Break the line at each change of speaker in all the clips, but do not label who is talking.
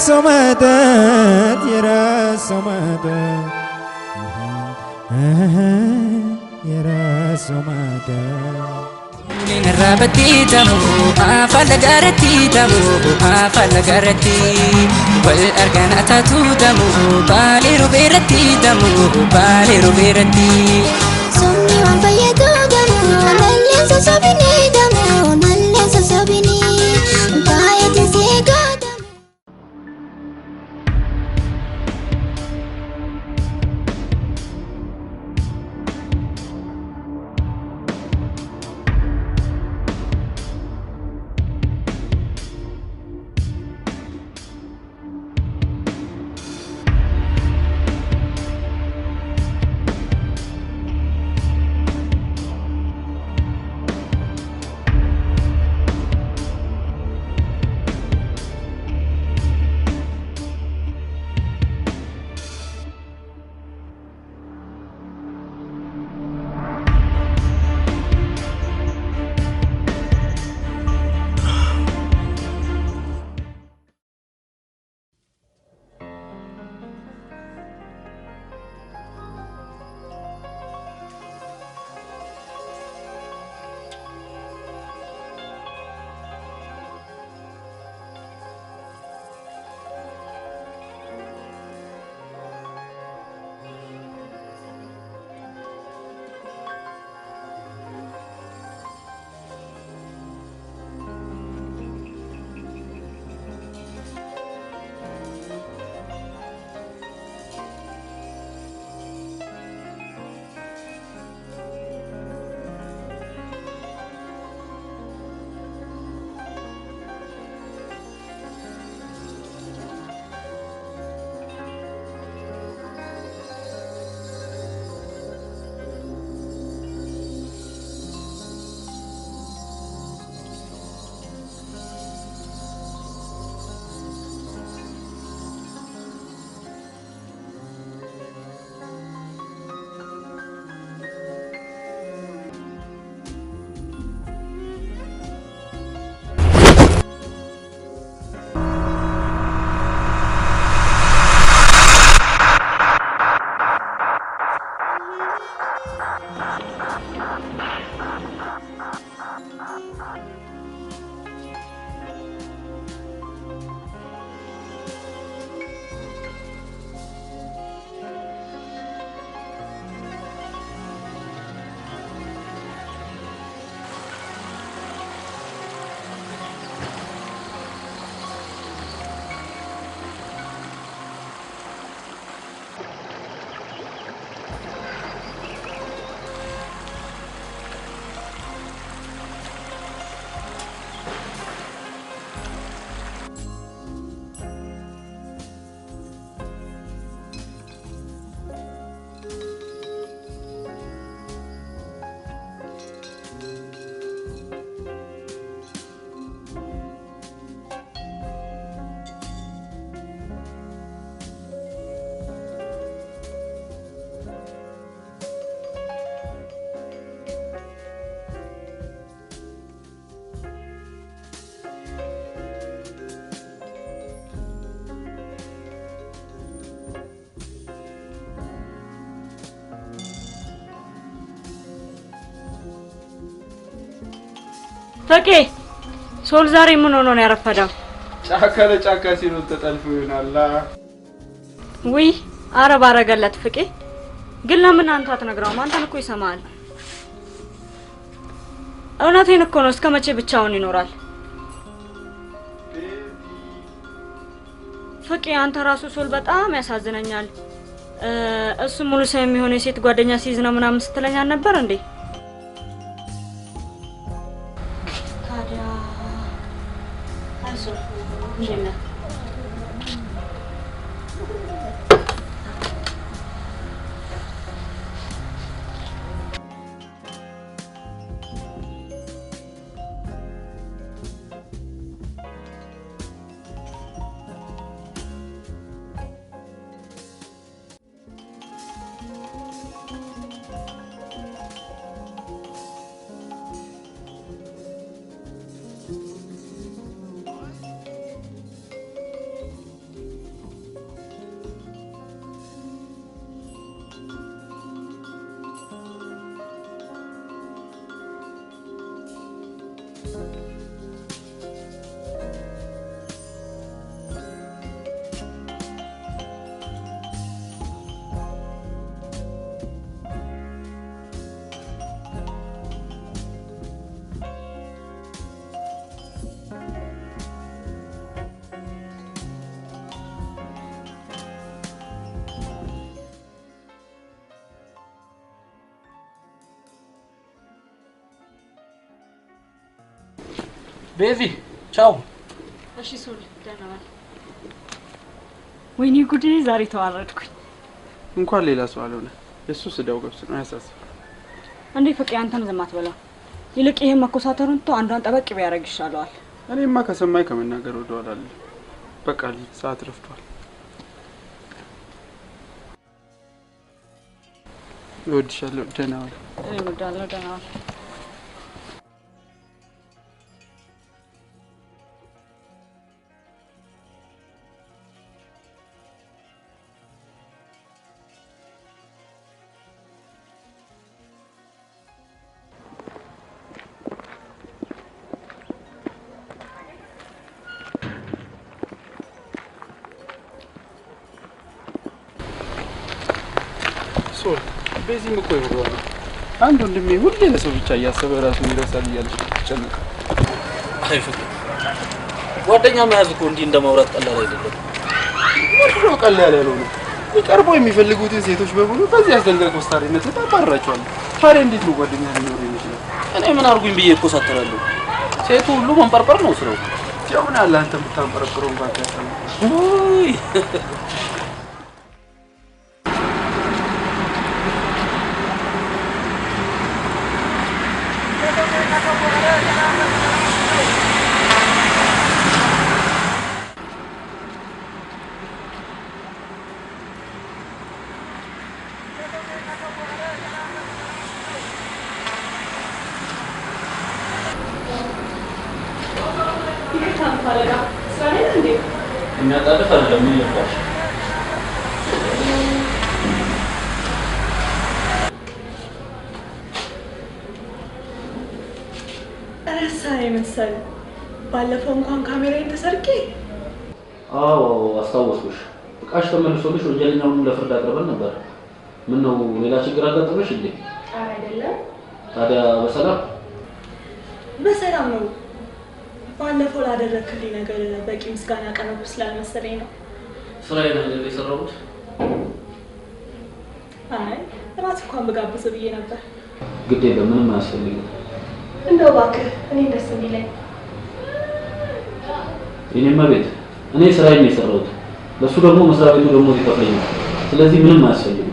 የረሰመተት የረሰመተት የረሰመተት
Rabati tamu, afal garati tamu, afal garati. Wal argana tatu tamu, bali ruberati tamu, bali ruberati.
Somni wan fayyadu tamu, nalleen sossobini tamu, nalleen sossobini. Baay'ee seegaa tamu.
ፈቄ ሶል ዛሬ ምን ሆኖ ነው ያረፈደው?
ጫካ ለጫካ ሲሮጥ ተጠልፎ ይሆናል።
ውይ አረብ አረገለት ፍቄ። ግን ለምን አንተ አትነግረውም? አንተን እኮ ይሰማል። እውነቴን እኮ ነው። እስከመቼ ብቻውን ይኖራል? ፍቄ አንተ ራሱ ሶል በጣም ያሳዝነኛል። እሱ ሙሉ ሰው የሚሆነ የሴት ጓደኛ ሲይዝ ነው ምናምን ስትለኛ ነበር እንዴ? ታዲያ አይዞህ እንዴና
ቤዚ ቻው።
እሺ ሱል ደህና ነኝ። ወይኔ ጉዴ ዛሬ ተዋረድኩኝ።
እንኳን ሌላ ሰው አልሆነ እሱ ስዳው ገብስ ነው ያሳስብ።
እንዴ ፍቅሬ አንተም ዝም አትበላ። ይልቅ ይሄን መኮሳተሩን ተው አንዷን ጠበቅ ቢያደርግ ይሻለዋል።
እኔማ ከሰማይ ከመናገር ወደዋል። በቃ ሰዓት ረፍቷል። እወድሻለሁ። ደህና ዋል።
እወዳለሁ። ደህና ዋል።
ሶል በዚህ ምቆ ይወራል። አንድ ወንድሜ ሁሌ ለሰው ብቻ እያሰበ ራሱን ይረሳል እያለች ጨነቀ።
አይፍቅ ጓደኛ መያዝ እኮ እንዲህ እንደማውራት ቀላል አይደለም።
ወንድሮ ቀላል ያለው ነው። ይቀርቦ የሚፈልጉትን ሴቶች በሙሉ በዚህ አስደንጋጭ ኮስታሪነት ታባራቸዋል። ታዲያ እንዴት ነው ጓደኛ ሊኖር የሚችለው?
እኔ ምን አርጉኝ ብዬ እኮ ሳተራለሁ። ሴቱ ሁሉ መንጠርጠር ነው ስራው።
ሲሆን አለ አንተ ብታንጠረጥረው እንኳን ታሰማ።
ውይ የሚያጣድፍ አይደለም ይልባሽ።
ረሳኝ መሰል ባለፈው እንኳን ካሜራዬን ተሰርቄ።
አዎ አስታወስኩሽ። እቃሽ ተመልሶልሽ ወንጀለኛውን ለፍርድ አቅርበን ነበር። ምን ነው ሌላ ችግር አጋጠመሽ እንዴ?
አይደለም።
ታዲያ
በሰላም ነው። ባለፈው ላደረክልኝ ነገር በቂ ምስጋና ያቀረብኩ ስላልመሰለኝ ነው።
ስራዬን አይደል የሰራሁት?
አይ ራስ እንኳን ብጋብዝ ብዬ ነበር።
ግድ የለም ምንም አያስፈልግም።
እንደው እባክህ እኔ ደስ የሚለኝ
የኔማ ቤት እኔ ስራዬን ነው የሰራሁት። ለሱ ደግሞ መስሪያ ቤቱ ደግሞ ይከፍለኝ ነው። ስለዚህ ምንም አያስፈልግም።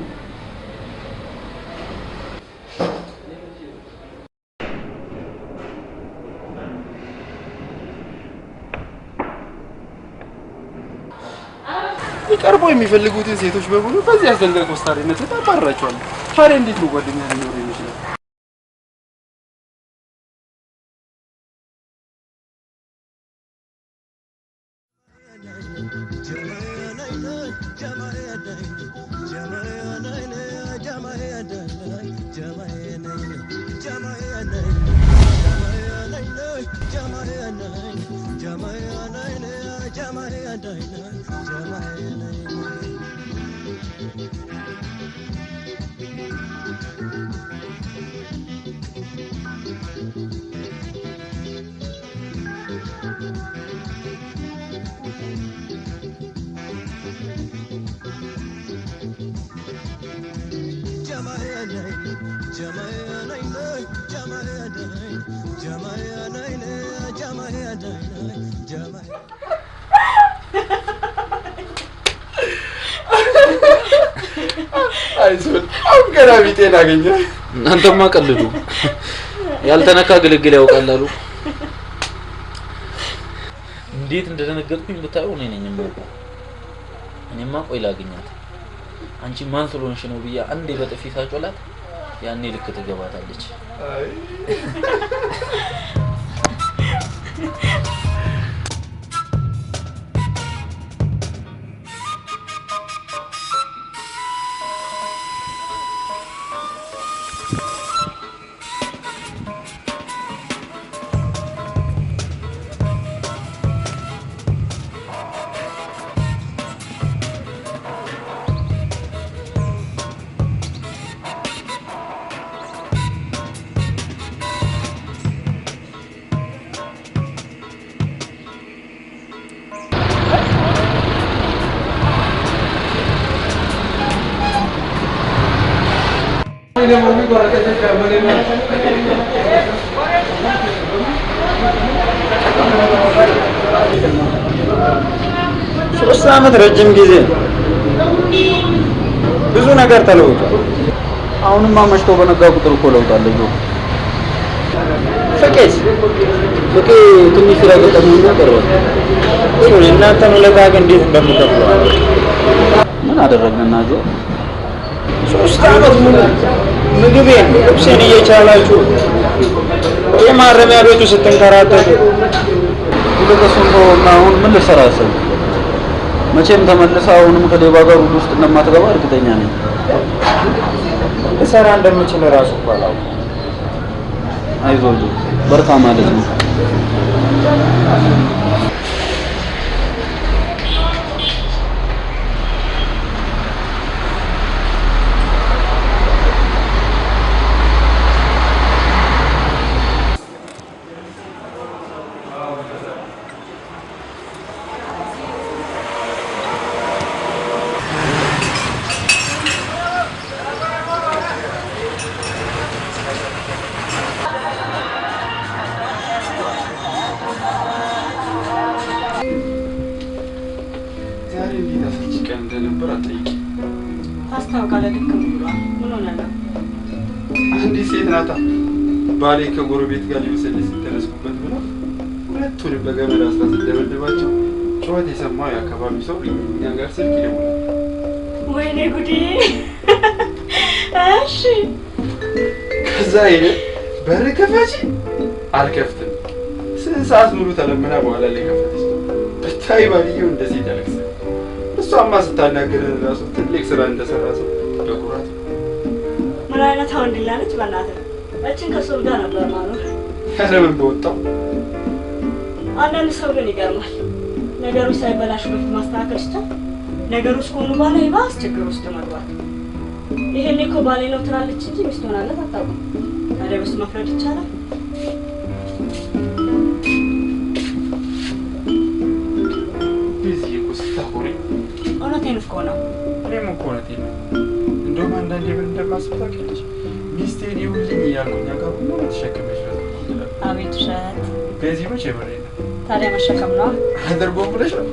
ይቀርቦ የሚፈልጉትን ሴቶች በሙሉ በዚህ አስደንጋጭ ኮስታሪነት ታባራቸዋል። ታዲያ እንዴት ነው ጓደኛ ሊኖር የሚችለው? አይዞህ አሁን ገና ቢጤን አገኘ።
እናንተማ ቀልዱ። ያልተነካ ግልግል ያውቃል አሉ። እንዴት እንደደነገጥኩኝ ብታዩ እኔ ነኝ የማውቀው። እኔማ ቆይ ላግኛት። አንቺ ማን ስለሆንሽ ነው ብዬ አንዴ በጥፊ ሳጮላት ያኔ ልክ ትገባታለች።
አይ
ሶስት ዓመት ረጅም ጊዜ ብዙ ነገር ተለውጧል። አሁንማ መሽቶ በነጋ ቁጥር እኮ ለውጥ አለ። ፍቄ ትንሽ ስራ ገጠመኝ ነበር። እናንተን ውለታ ግን እንዴት እንደምከፍለው ምን አደረግንና ጆ 3 ዓመት ሙሉ ምግቤን ልብሴን እየቻላችሁ የማረሚያ ቤቱ ስትንከራተቱ ሁለተሱን እና አሁን ምን ልሰራ አሰብኩ? መቼም ተመልሳ አሁንም ከሌባ ጋር ሁሉ ውስጥ እንደማትገባ እርግጠኛ ነኝ። ልሰራ እንደምችል ራሱ እኮ አላውቅም። አይዞህ በርታ ማለት ነው።
ባሌ ከጎረቤት ጋር ሊወሰድስ ተነስኩበት ብላ ሁለቱንም በገመድ አስራ ሲደበድባቸው ጩኸት የሰማው የአካባቢው ሰው እኛ ጋር ስልክ ይደውላል።
ወይኔ ጉዴ! እሺ
ከዛ ሄደ በር ከፈች አልከፍትም። ስንት ሰዓት ሙሉ ተለምና በኋላ ላይ ከፈተች። ብታይ ባልየው እንደዚህ ያለቅሳል። እሷማ ስታናገረን ራሱ ትልቅ ስራ እንደሰራ ሰው በኩራት
ምን አይነት ወንድላ ነች በእናትህ! እችን ከሰው ጋር ነበር ማለት
ከለምን በወጣው
አንዳንድ ሰው ግን ይገርማል። ነገሮች ሳይበላሹ በፊት ማስተካከል ይችላል። ነገሮች ከሆኑ በኋላ ይባስ ችግር ውስጥ መግባት። ይሄኔ እኮ ባሌ ነው ትላለች እንጂ ሚስት ሆናለት አታውቅም። ታዲያ በሱ መፍረድ ይቻላል?
እዚህ ኩስታሁሪ
እውነቴን እኮ ነው።
እኔም እኮ እውነቴን ነው። እንደውም አንዳንዴ ምን እንደማስብ ታውቂያለሽ? ሚስቴን ይውልኝ እያልኩኝ ጋር ሁሉ ተሸክመሽ ነው።
አቤት ውሸት!
በዚህ መቼ በሬ ነው
ታዲያ መሸከም ነው
አድርጎ ብለሽ ነው።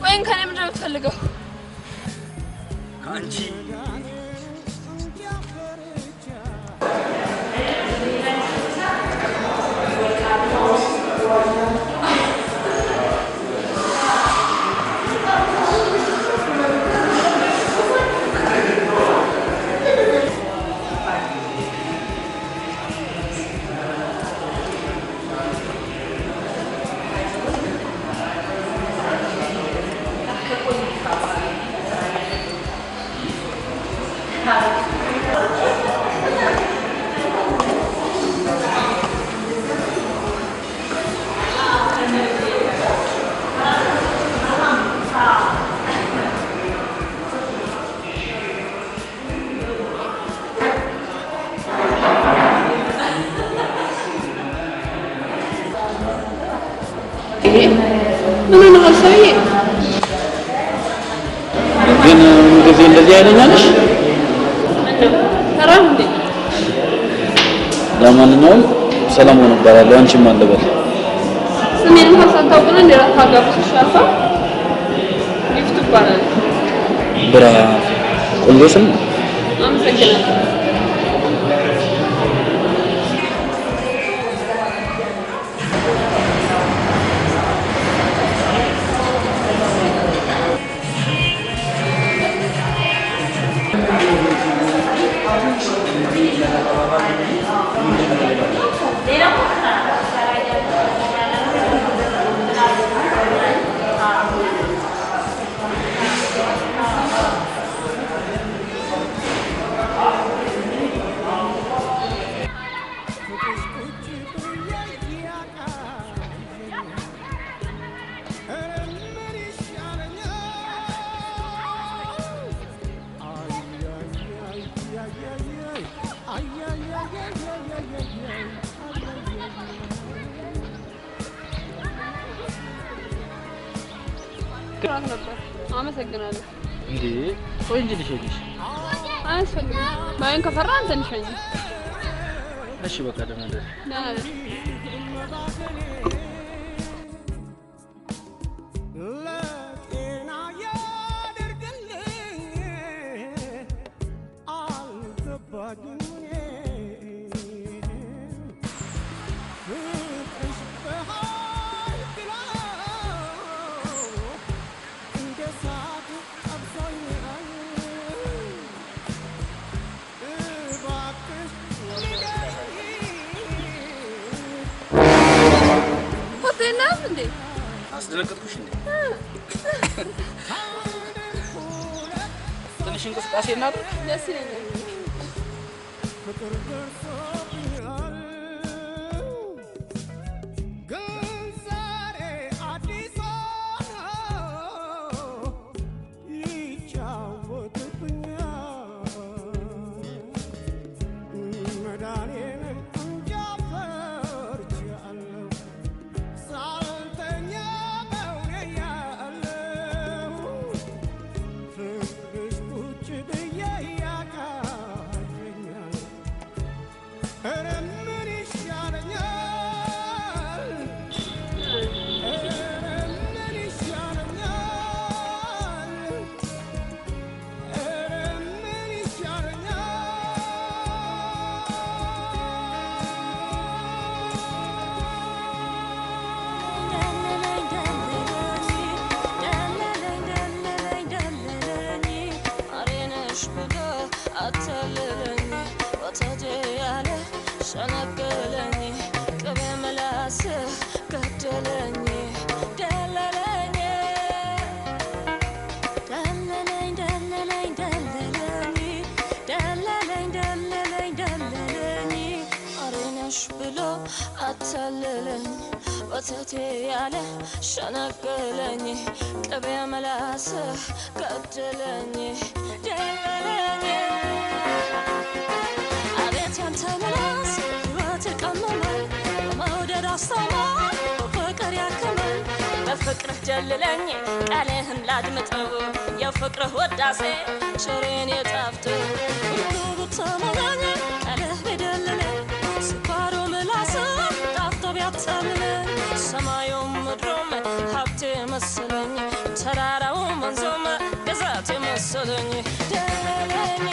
ወይን ከኔ ምንድነው የምትፈልገው?
አንቺ
ሰውዬ
ግን ጊዜ እንደዚህ አይለኛ ነሽ?
ተራም እንዴ?
ለማንኛውም ሰላም እባላለሁ። አንቺም አለበል
ስሜን እንኳን ሳታውቅ ነው እንደ ራስ አጋብተሽ ሻፋ ጊፍት ይባላል።
ብራ ቆንጆ ስም።
አመሰግናለሁ። አመሰግናለሁ።
እንዴ ቆይ እንጂ ልሽልሽ
አያስፈልግም። ማየን ከፈራ አንተ ልሸኝ።
እሺ በቃ ደህና ነሽ?
ደህና ነኝ።
አስደነገጥኩሽ እንዴ? ትንሽ እንቅስቃሴ እናድርግ።
ደስ ይለኛል። ወተቴ ያለ ሸነገለኝ ቅቤ መላስ ገደለኝ ደለለኝ አቤት ያንተ መላስ ሕይወት ቀመመኝ በመውደድ አስተማር በፍቅር ያከመኝ በፍቅርህ ደልለኝ ቃልህን ላድምጠው የፍቅርህ ወዳሴ ቸሬን የጣፍተው ሁሉ ብትሰማኝ ቃልህ ቢደልለኝ ስኳሩ ምላስ ጣፍቶ ቢያታልለኝ ሰማዩም ምድሩም ሀብቴ መሰለኝ ተራራው መንዞም ግዛቴ መሰለኝ ደለለኝ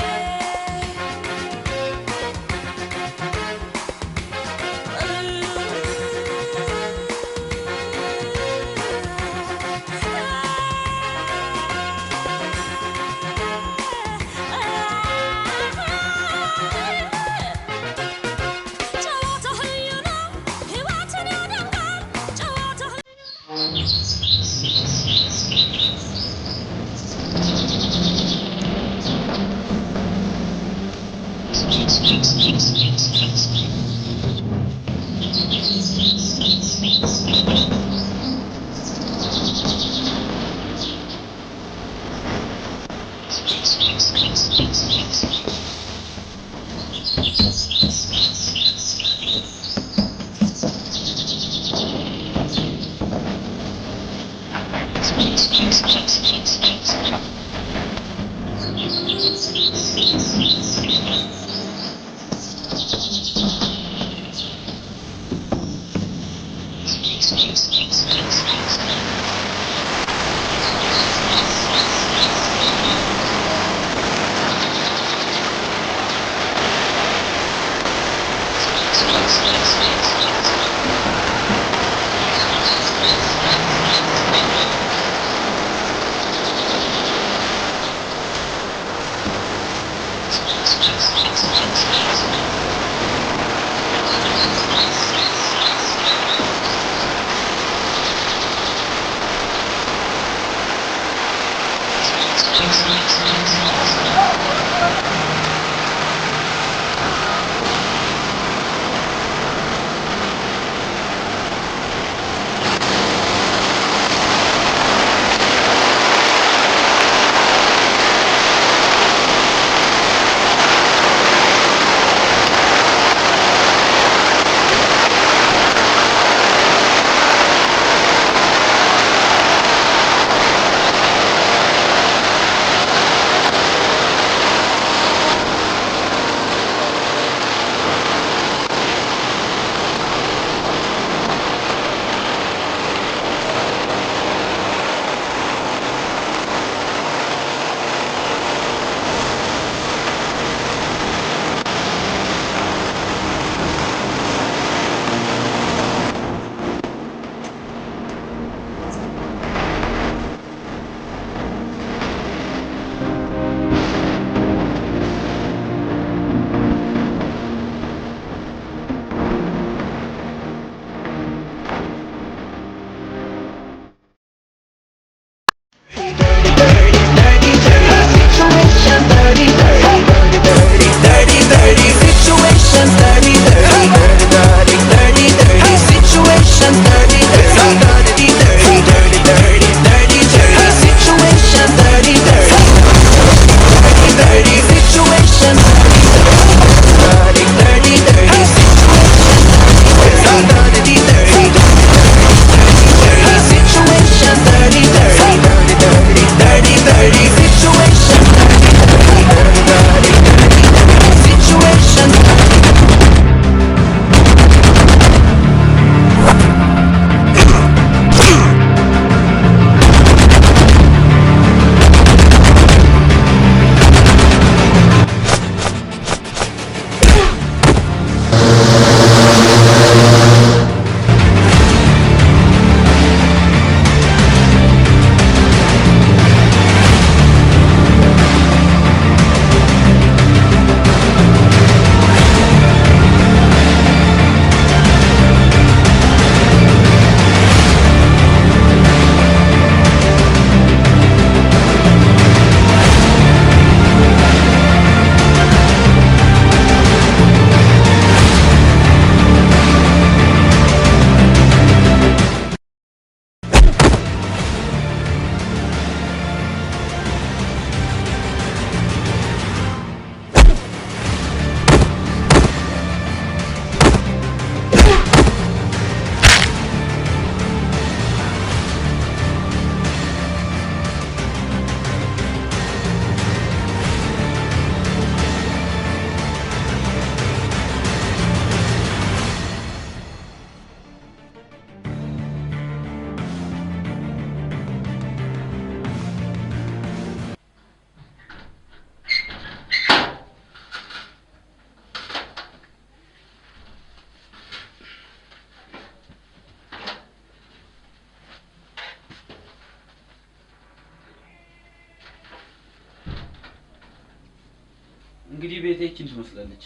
እንግዲህ ቤቴችን ትመስላለች።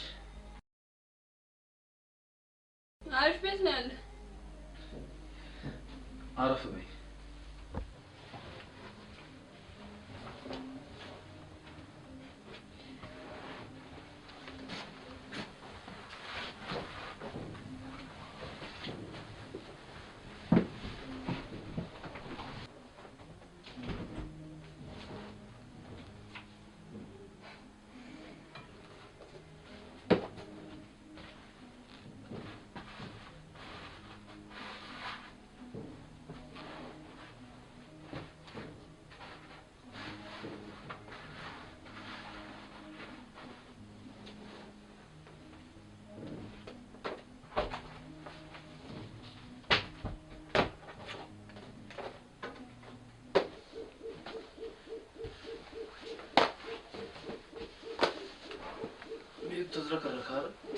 አሪፍ ቤት ነው ያለ።
አረፍ በይ።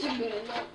ችግር የለውም።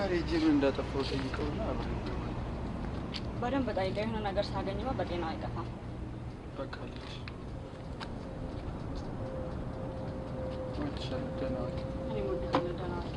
ጋር ሄጄ እንዳጠፋው ጠይቀውና አብረን
በደንብ ጠይቀው የሆነ ነገር ሳገኝማ በጤና አይጠፋም።
በቃ ልጅ ወጥሻል ደህና ዋል።
እኔ ወደድኩ ደህና ዋል።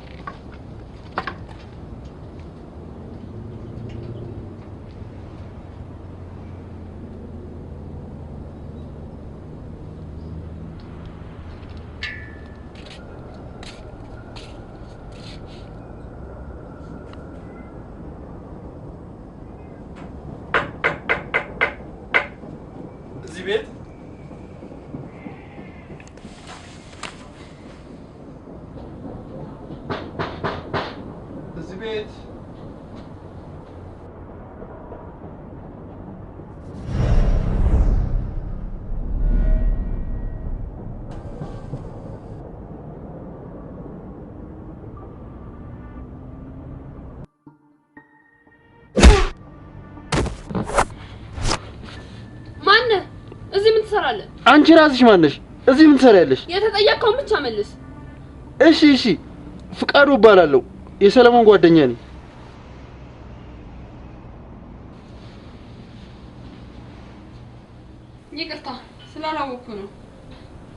ቤት እዚህ ቤት
አንቺ ራስሽ ማን ነሽ? እዚህ ምን ትሰሪያለሽ?
የተጠየቀውን ብቻ መልስ።
እሺ ፍቃዱ እባላለሁ። የሰለሞን ጓደኛ ነኝ።
ይቅርታ ስላላወኩ ነው።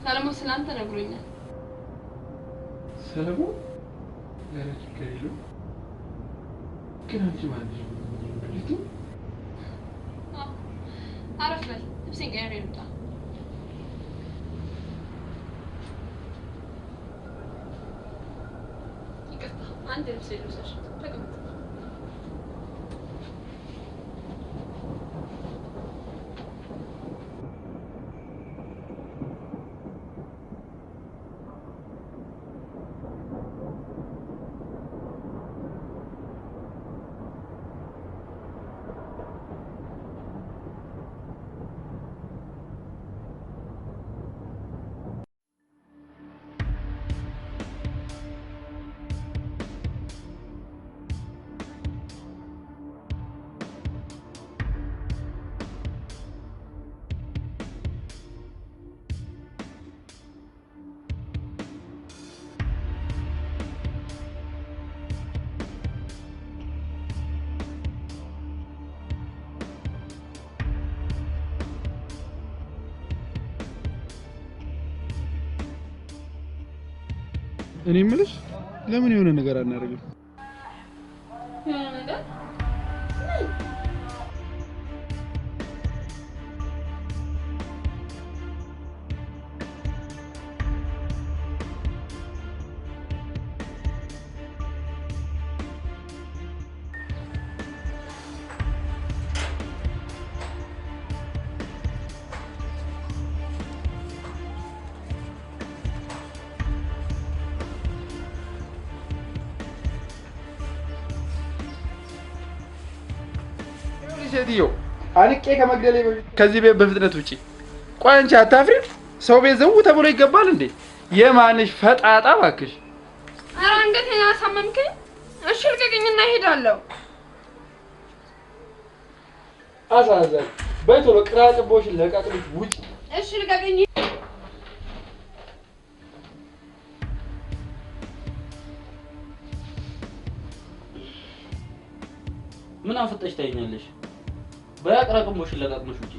ሰለሞን ስላንተ ነግሮኛል።
ሰለሞን ለረጅ ከሌሉ ግን አንቺ ማን ነሽ? ልጅቱ
አረፍ በል። ልብሴን ቀይሬ ልምጣ። አንድ ልብስ ልብሰሽ ተቀመጥ።
እኔ የምልሽ ለምን የሆነ ነገር አናደርግም?
የሆነ ነገር
ሴትዮ አንቄ ከመግደሌ በፊት ከዚህ ቤት በፍጥነት ውጪ። ቆይ አንቺ አታፍሪም? ሰው ቤት ዘው ተብሎ ይገባል እንዴ? የማንሽ ፈጣጣ እባክሽ።
ኧረ አንገቴን አሳመምከኝ። እሺ ልቀቅኝና እሄዳለሁ።
አሳዘን በይ ቶሎ ቅራቅቦሽን ለቃቅልሽ ውጪ።
እሺ ልቀቅኝ።
ምን አፍጠሽ ታይኛለሽ? በያቅራቅሞሽን ለቃቅልሽ ውጪ።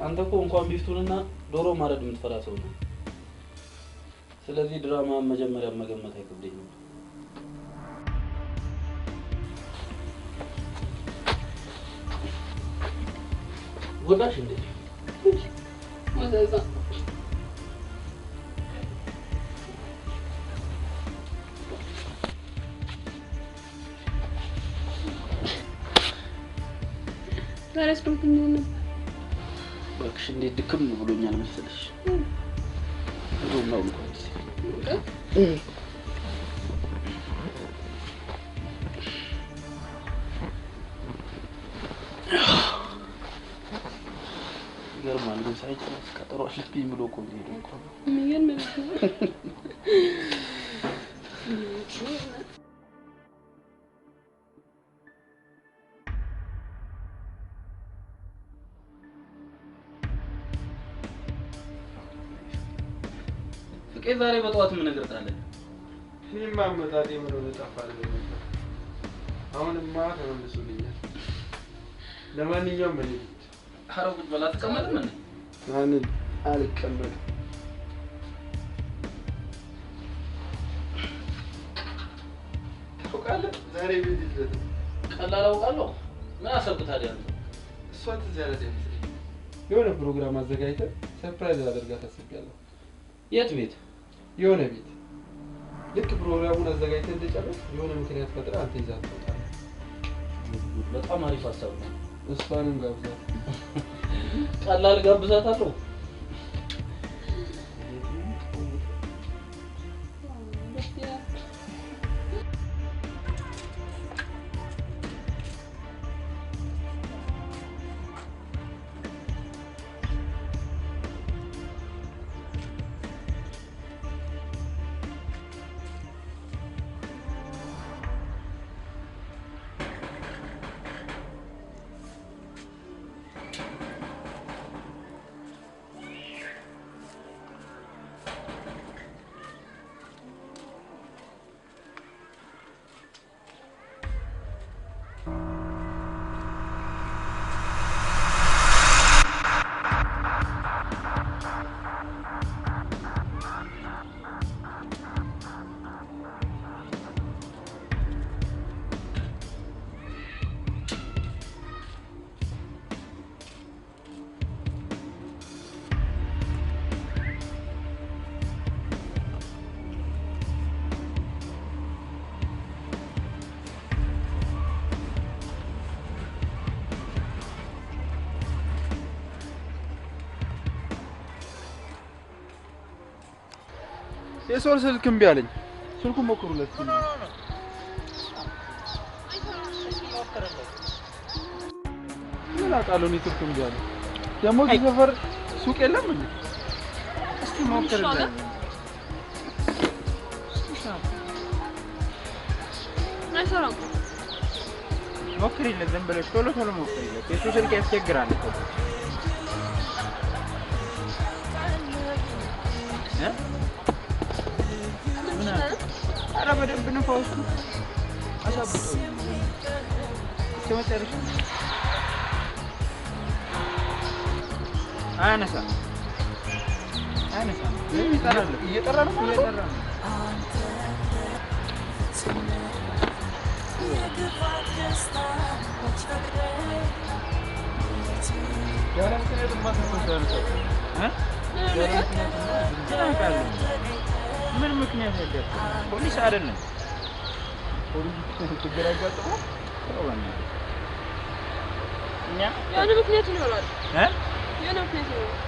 አንተ እኮ እንኳን ቢፍቱንና ዶሮ ማረድ የምትፈራ ሰው ነው። ስለዚህ ድራማ መጀመሪያ መገመት አይከብደኝም። ወጣሽ እንዴ?
ወደዛ ዛሬስ ዶክተር ነው
እባክሽ እንዴት ድክም ብሎኛል መሰለሽ። እንደውም ነው እንኳን ይገርማል። ግን ሳይጨርስ ቀጠሮ አለብኝ ብሎ እኮ ነው የሄደው እንኳን
ምን ነው
ዛሬ በጠዋት ምን ነገር ታለ?
እኔማ መጣጤ ምን ሆነ ጠፋለ ነበር። አሁንማ ተመልሶልኛል። ለማንኛውም ምን
ሐረጉ በላ ተቀመጥም እንዴ?
ማንን አልቀመጥም። ታውቃለህ ዛሬ ቤት ይዘት
ቀላል አውቃለሁ። ምን አሰብክ ታዲያ?
እሷ ትዝ ያለች አይመስለኝም። የሆነ ፕሮግራም አዘጋጅተን ሰርፕራይዝ አደርጋት አስቤያለሁ።
የት ቤት?
የሆነ ቤት ልክ ፕሮግራሙን አዘጋጅተን እንደጨረስ የሆነ ምክንያት ፈጥራ አንተ ይዛት ትወጣለህ።
በጣም አሪፍ ሀሳብ ነው።
እሷንም ጋብዛት።
ቀላል ጋብዛታለሁ።
የሶል ስልክ እምቢ አለኝ። ስልኩን ሞክሩለት። ምን አውቃለሁ እኔ ስልክ እምቢ አለኝ። ደግሞ እዚህ ሰፈር ሱቅ የለም እንዴ? እስቲ ሞክርለት።
አይሰራም።
ሞክሪለት፣ ዝም ብለሽ ቶሎ ቶሎ ሞክሪለት። የሱ ስልክ ያስቸግራል እኮ። ኧረ በደንብ ንፋሱ አሳብጦ እስከመጨረሻ አያነሳም። እየጠራ ነው። ምን ምክንያት ያለው ፖሊስ አይደለም።
ፖሊስ ችግር አጋጥሞ ተባባና እኛ
የሆነ ምክንያት ይኖራል የሆነ ምክንያት ይኖራል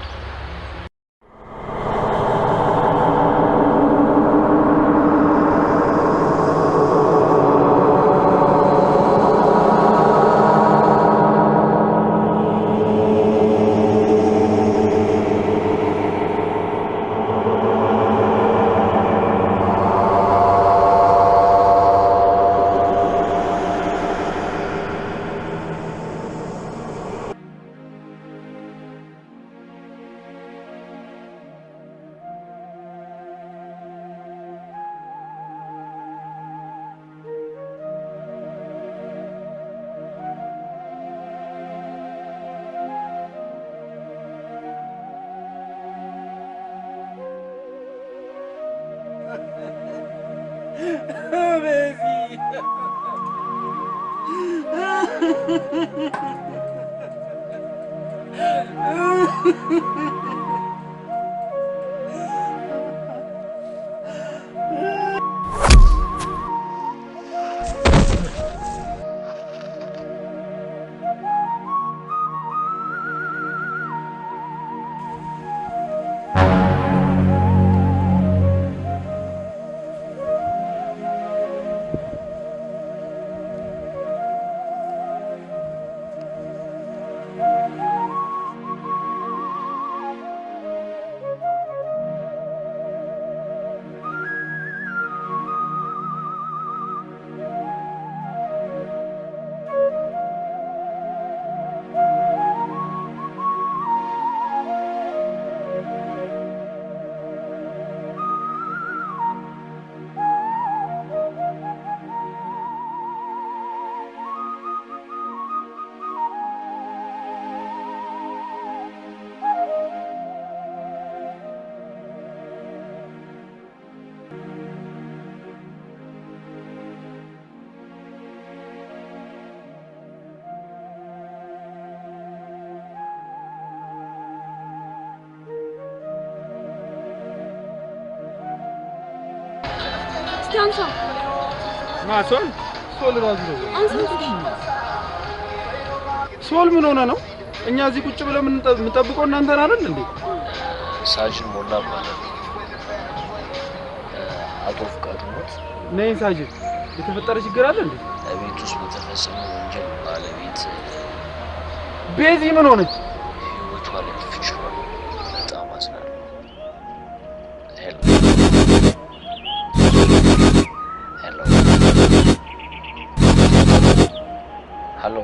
አንሳ
ማሶል ሶል ራሱ ነው
አንሳ
ሶል ምን ሆነ ነው እኛ እዚህ ቁጭ ብለን የምንጠብቀው እናንተን አይደል እንዴ
ሳጅን ሞላ ማለት አቶ ፍቃዱ ሞት
ነይ ሳጅን የተፈጠረ ችግር አለ እንዴ
ቤት ውስጥ በተፈጸመ ወንጀል ባለቤት
ቤዚ ምን ሆነች
ህይወቷ ሊያልፍ ችሏል በጣም አዝናለሁ Hello.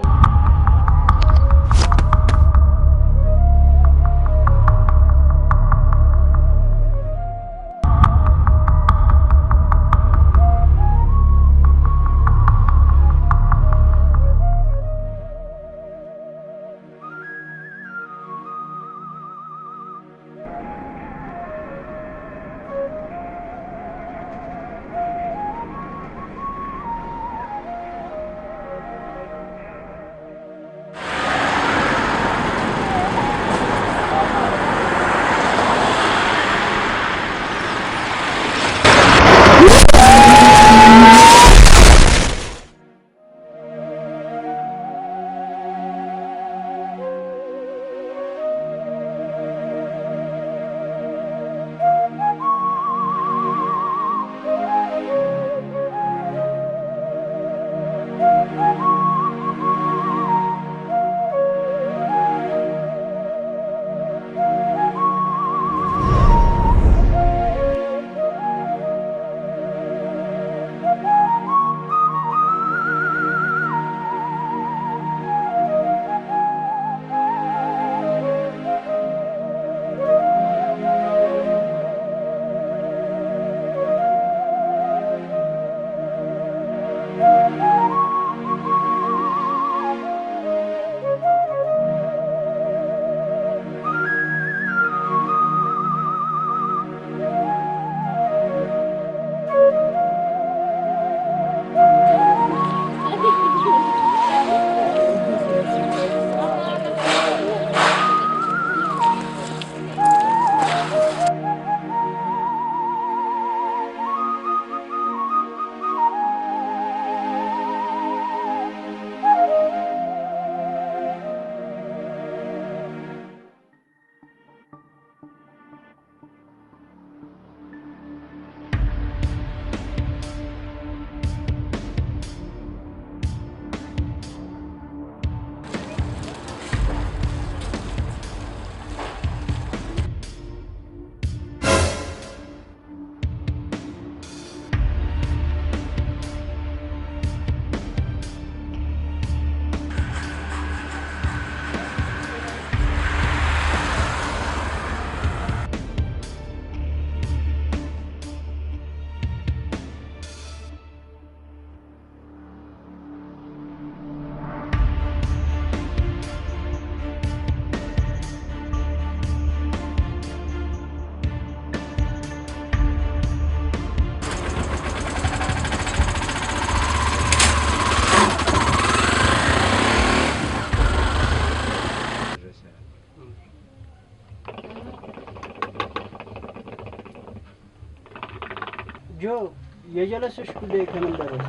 የጀለስሽ ጉዳይ ከምን ደረሰ?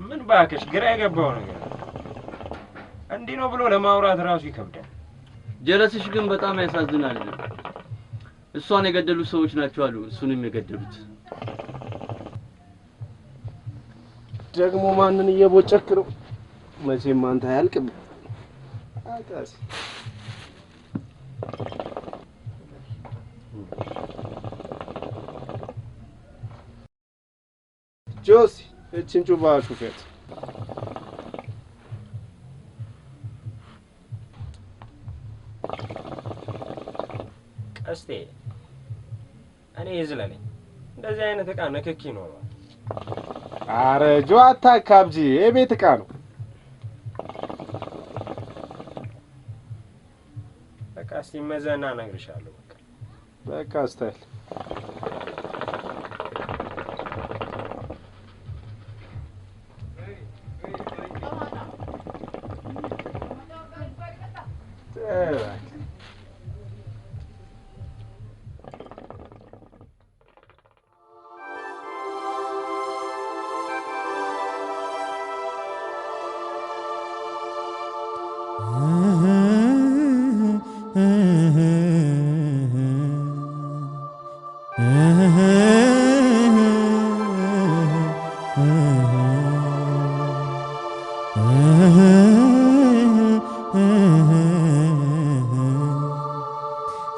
ምን ባክሽ ግራ የገባው ነገር እንዲህ ነው ብሎ ለማውራት ራሱ ይከብዳል።
ጀለስሽ ግን በጣም ያሳዝናል። እሷን የገደሉ ሰዎች ናቸው አሉ እሱንም የገደሉት።
ደግሞ ማንን እየቦጨክ ነው? መቼም አንተ አያልቅም። አቃስ ጆሲ እቺን ጩባ ሹፌት
ቀስቴ እኔ ይዝለለኝ እንደዚህ አይነት ዕቃ ንክኪ ነው።
አረ ጆ አታካብጂ፣ የቤት ዕቃ ነው።
በቃ ሲመዘና እነግርሻለሁ።
በቃ ስታይል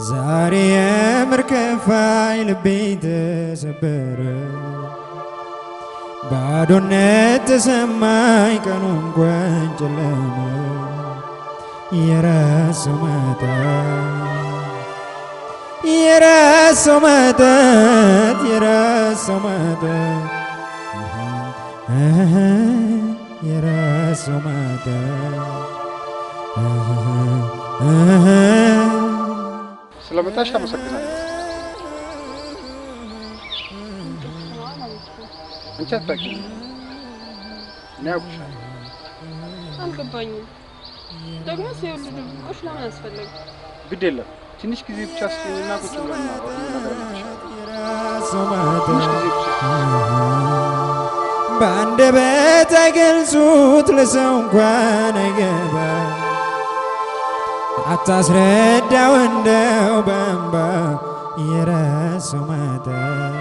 ዛሬ የምርከፋይ ልቤ ተሰበረ፣ ባዶነት ተሰማኝ ቀኑ እንኳን ጨለመ። የረሳው መጠጥ የረሳው መጠጥ የረሳው መጠጥ
ስለመጣሽ አመሰግናለሁ። አንቺ አታውቂም፣ እኔ አውቅሻለሁ።
አልገባኝም። ደግሞ ሲወልዱ ድብቆች ለምን አስፈለጉ?
ግድ የለም ትንሽ ጊዜ ብቻ ስለና ቁጭ ብለን
በአንደበት አይገልጹት ለሰው እንኳን አይገባ፣ አታስረዳው እንደው በእንባ የረሳው መጠጥ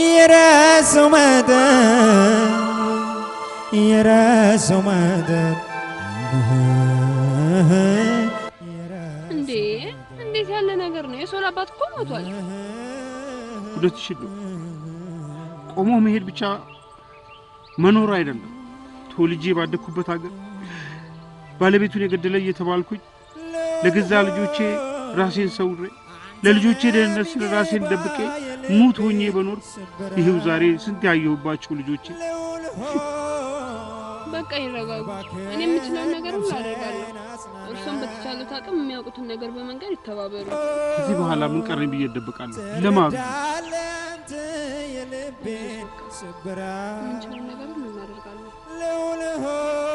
የረሳው መጠጥ የረሳው መጠጥ
እንዴ! እንዴት ያለ ነገር ነው? የሶል አባት እኮ ሞቷል።
ሁለትሽን ነው ቆሞ መሄድ ብቻ መኖር አይደለም። ተወልጄ ባደኩበት ሀገር ባለቤቱን የገደለ እየተባልኩኝ ለገዛ ልጆቼ ራሴን ሰውሬ ለልጆቼ ደህንነት ስለ ራሴን ደብቄ ሙት ሆኜ በኖር ይሄው ዛሬ ስንት ያየሁባቸው ልጆቼ።
በቃ ይረጋጉ። እኔ የምችለውን ነገር ሁሉ አደርጋለሁ። እርሱም በተቻሉት አቅም የሚያውቁትን ነገር በመንገር ይተባበሩ።
ከዚህ በኋላ ምን ቀረኝ ብዬ እደብቃለሁ? ለማን
የምንችለውን ነገር ሁሉ እናደርጋለን።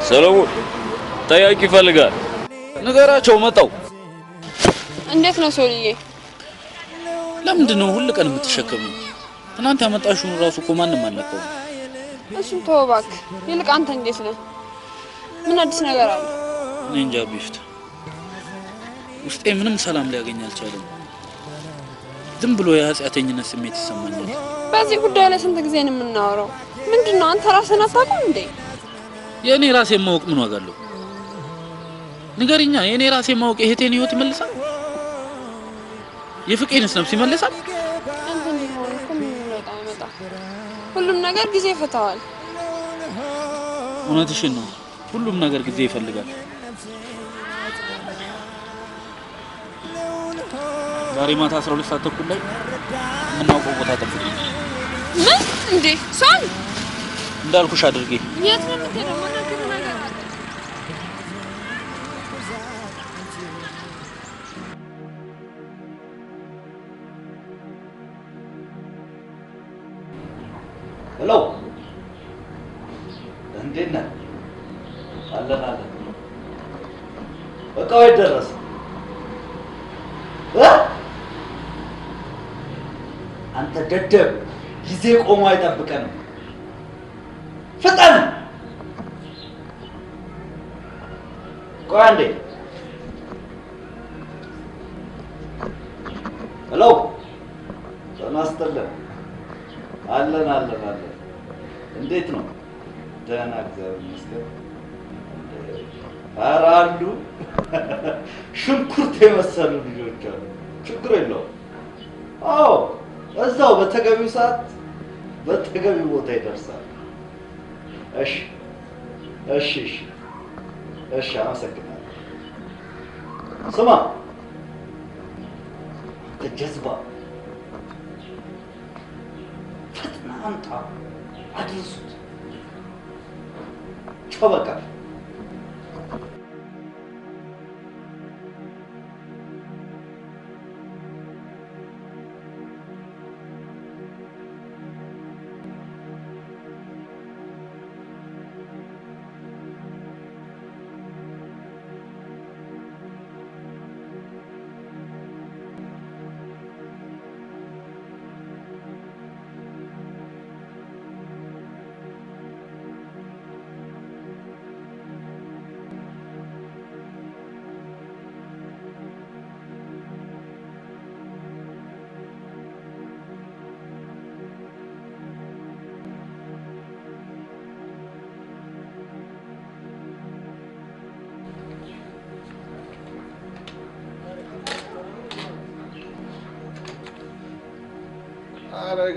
ሰለሞን ጠያቂ ይፈልጋል። ንገራቸው መጣው።
እንዴት ነው ሶልዬ?
ለምንድን ነው ሁሉ ቀን የምትሸከሚው? ትናንት ያመጣሽውን ራሱ እኮ ማንንም አልነካውም።
እሱን ተወው እባክህ። ይልቅ አንተ እንዴት ነህ? ምን አዲስ ነገር አለ?
እኔ እንጃ ቢፍታ፣ ውስጤ ምንም ሰላም ሊያገኝ አልቻለም። ዝም ብሎ የኃጢአተኝነት ስሜት ይሰማኛል።
በዚህ ጉዳይ ላይ ስንት ጊዜ ነው የምናወራው? ምንድነው አንተ ራስህን አታውቅም እንዴ?
የኔ ራሴ ማወቅ ምን ዋጋ አለው? ንገሪኛ። የኔ ራሴ ማወቅ የእህቴን ህይወት ይመልሳል? የፍቅሬንስ ነፍስ ይመልሳል?
አንተ እንዲሆን እኮ ምን ለውጥ አይመጣም። ሁሉም ነገር ጊዜ ይፈታዋል።
እውነትሽን ነው። ሁሉም ነገር ጊዜ ይፈልጋል። ዛሬ ማታ 12 ሰዓት ተኩል ላይ የምናውቀው ቦታ ጠብቁኝ።
ምን እንዴ? ሶል
እንዳልኩሽ አድርጌ።
የት ነው የምትሄደው? ማናገር ነገር አለ?
ሄሎ፣ እንዴት ነህ? አለን። በቃ ወይ ደረሰ? አንተ ደደብ ጊዜ ቆሞ አይጠብቀንም። ፍጠን! ቆይ አንዴ። ሄሎ ተናስተለ አለን። እንዴት ነው? ደህና እግዚአብሔር ይመስገን። ኧረ አሉ ሽንኩርት የመሰሉ ልጆች አሉ። ችግር የለውም። አዎ እዛው በተገቢው ሰዓት በተገቢው ቦታ ይደርሳል። እሺ አመሰግናለሁ። ስማ ጀዝባ ፈጥና አምጣ፣ አድርሱት። ቻው በቃ።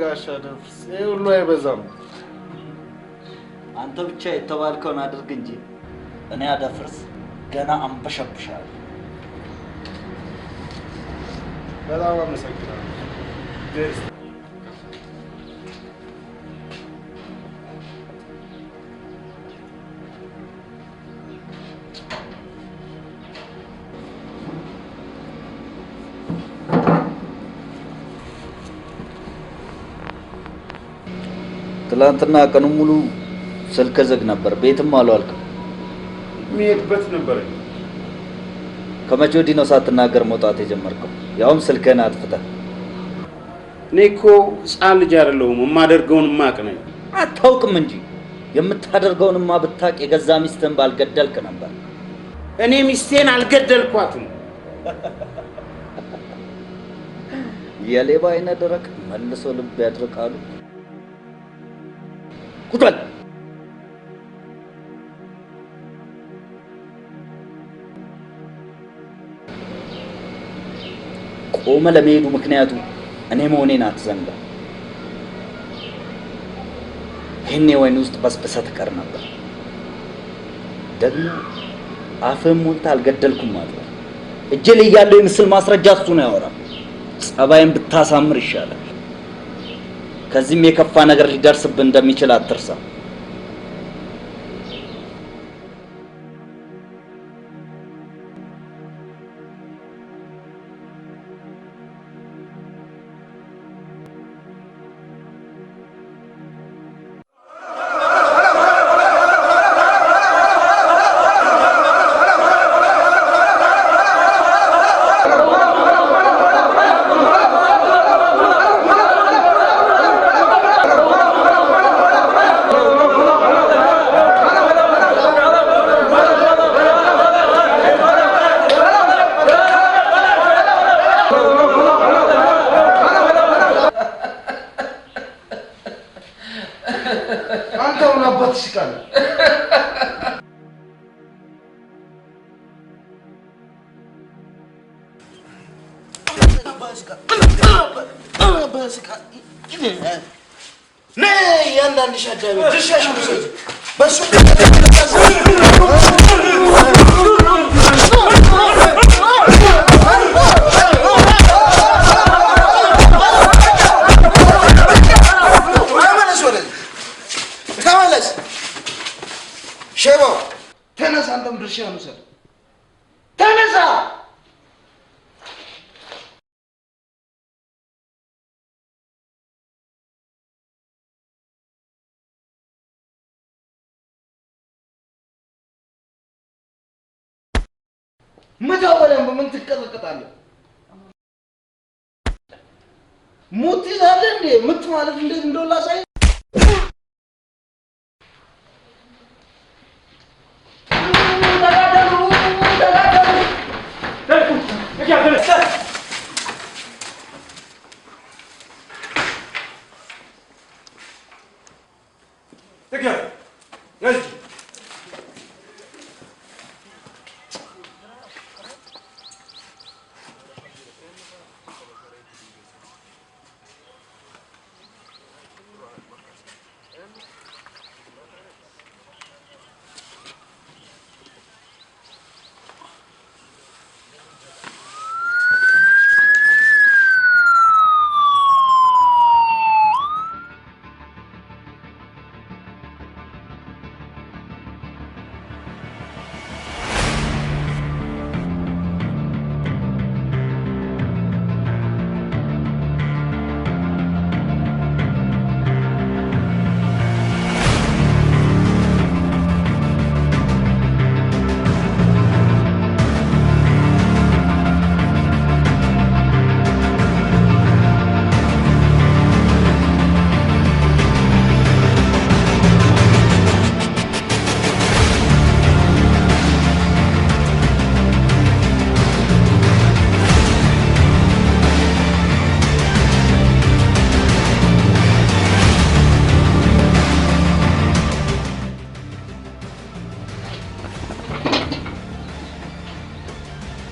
ጋሻ ደፍስ ሁሉ አይበዛም።
አንተ ብቻ የተባልከውን አድርግ እንጂ እኔ አደፍርስ ገና አንበሸብሻለሁ።
በጣም አመሰግናለሁ።
ትላንትና ቀኑን ሙሉ ስልክ ዝግ ነበር። ቤትም አልዋልክም።
የሚሄድበት ነበር።
ከመቼ ወዲህ ነው ሳትናገር መውጣት የጀመርከው? ያውም ስልክህን አጥፍተህ።
እኔ እኮ ሕፃን ልጅ አይደለሁም። የማደርገውን ማቅ ነኝ።
አታውቅም እንጂ የምታደርገውንማ ብታውቅ የገዛ ሚስትህን ባልገደልክ ነበር።
እኔ ሚስቴን አልገደልኳትም።
የሌባ አይነ ደረቅ መልሶ ልብ ያድርቃሉ። ቁጥል ቆመ ለመሄዱ ምክንያቱ እኔ መሆኔን አትዘንጋ። ይህኔ ወይን ውስጥ በስብሰህ ትቀር ነበር። ደግሞ አፍህን ሞልተህ አልገደልኩም ማለት እጄ ላይ ያለው የምስል ማስረጃ እሱ ነው ያወራል። ጸባይን ብታሳምር ይሻላል። ከዚህም የከፋ ነገር ሊደርስብህ እንደሚችል አትርሳ።
ሙት ይዛለ እንዴ ምት ማለት እንዴት እንደው ላሳይ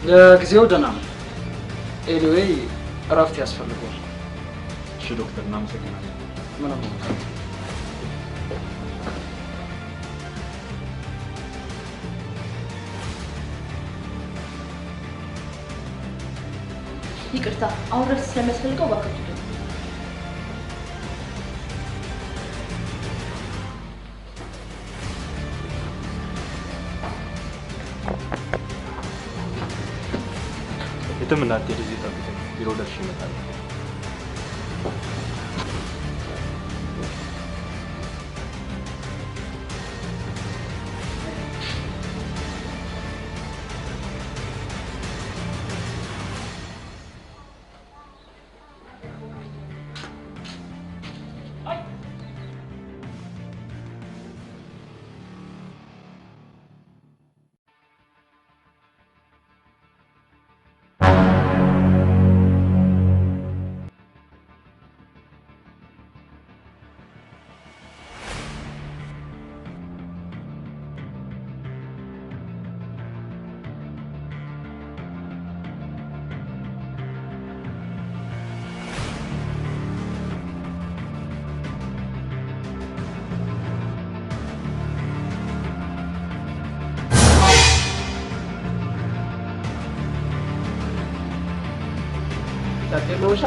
ለጊዜው ደህና ነው። ኤኒዌይ እረፍት ያስፈልገዋል።
እሺ ዶክተር እናመሰግናለን።
ምንም
ይቅርታ አሁን እረፍት ስለሚያስፈልገው እባክህ
የትም እንዳትሄድ እዚህ ጠብቀኝ። ቢሮ ደርሼ እመጣለሁ።
ታከለውሻ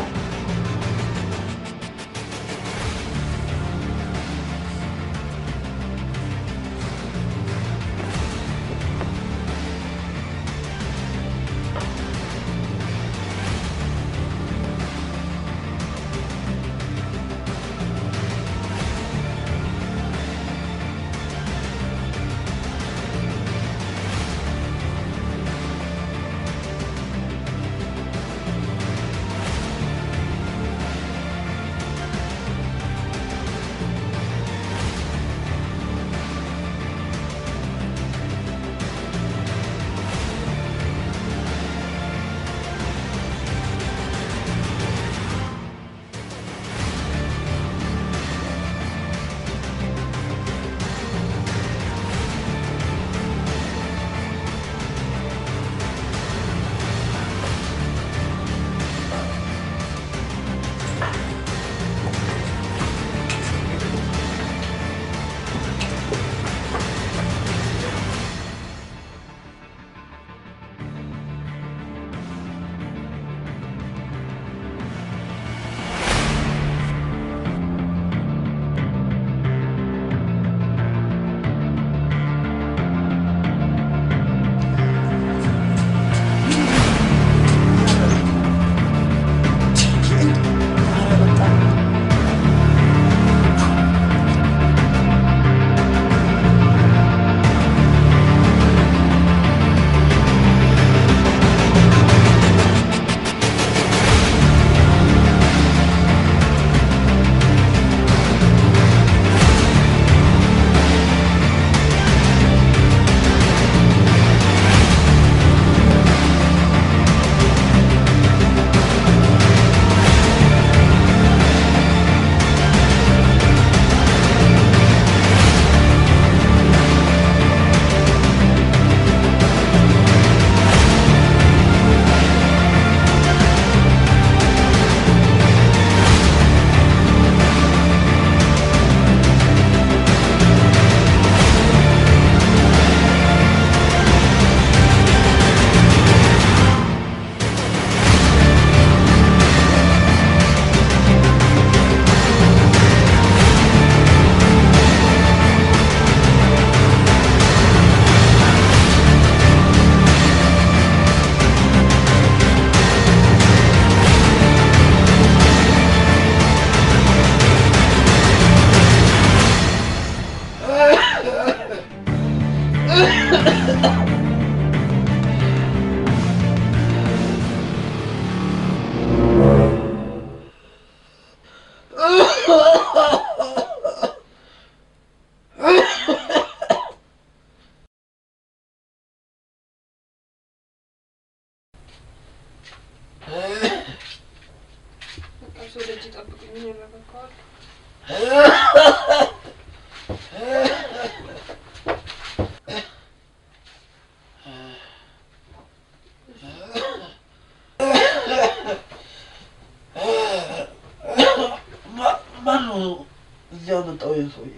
ሰውዬ?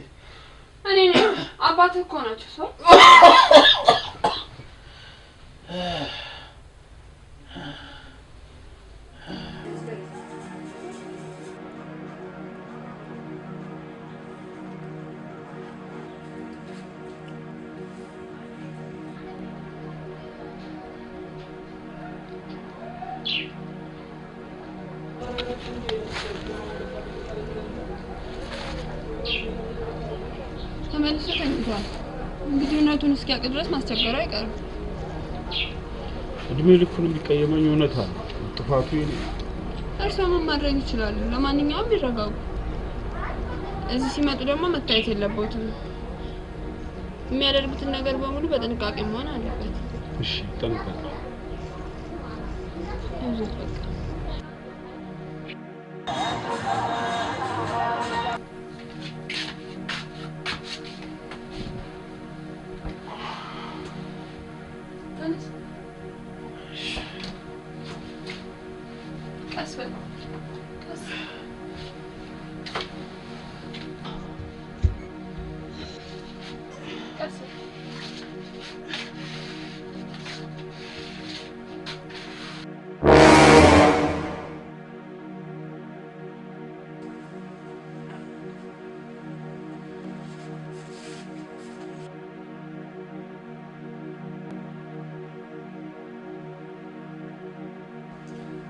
እኔ ነኝ። አባትህ እኮ ናቸው ሰው። ተመልሶ ተኝቷል። እንግዲህ እውነቱን እስኪያውቅ ድረስ ማስቸገሩ አይቀርም።
እድሜ ልኩን የሚቀየመኝ እውነት አለ። ጥፋቱ የኔ።
እርስዎ ምን ማድረግ ይችላሉ? ለማንኛውም ይረጋጉ። እዚህ ሲመጡ ደግሞ መታየት የለበትም። የሚያደርጉትን ነገር በሙሉ በጥንቃቄ መሆን አለበት።
እሺ፣ ጠንቀቅ።
አይዞህ በቃ።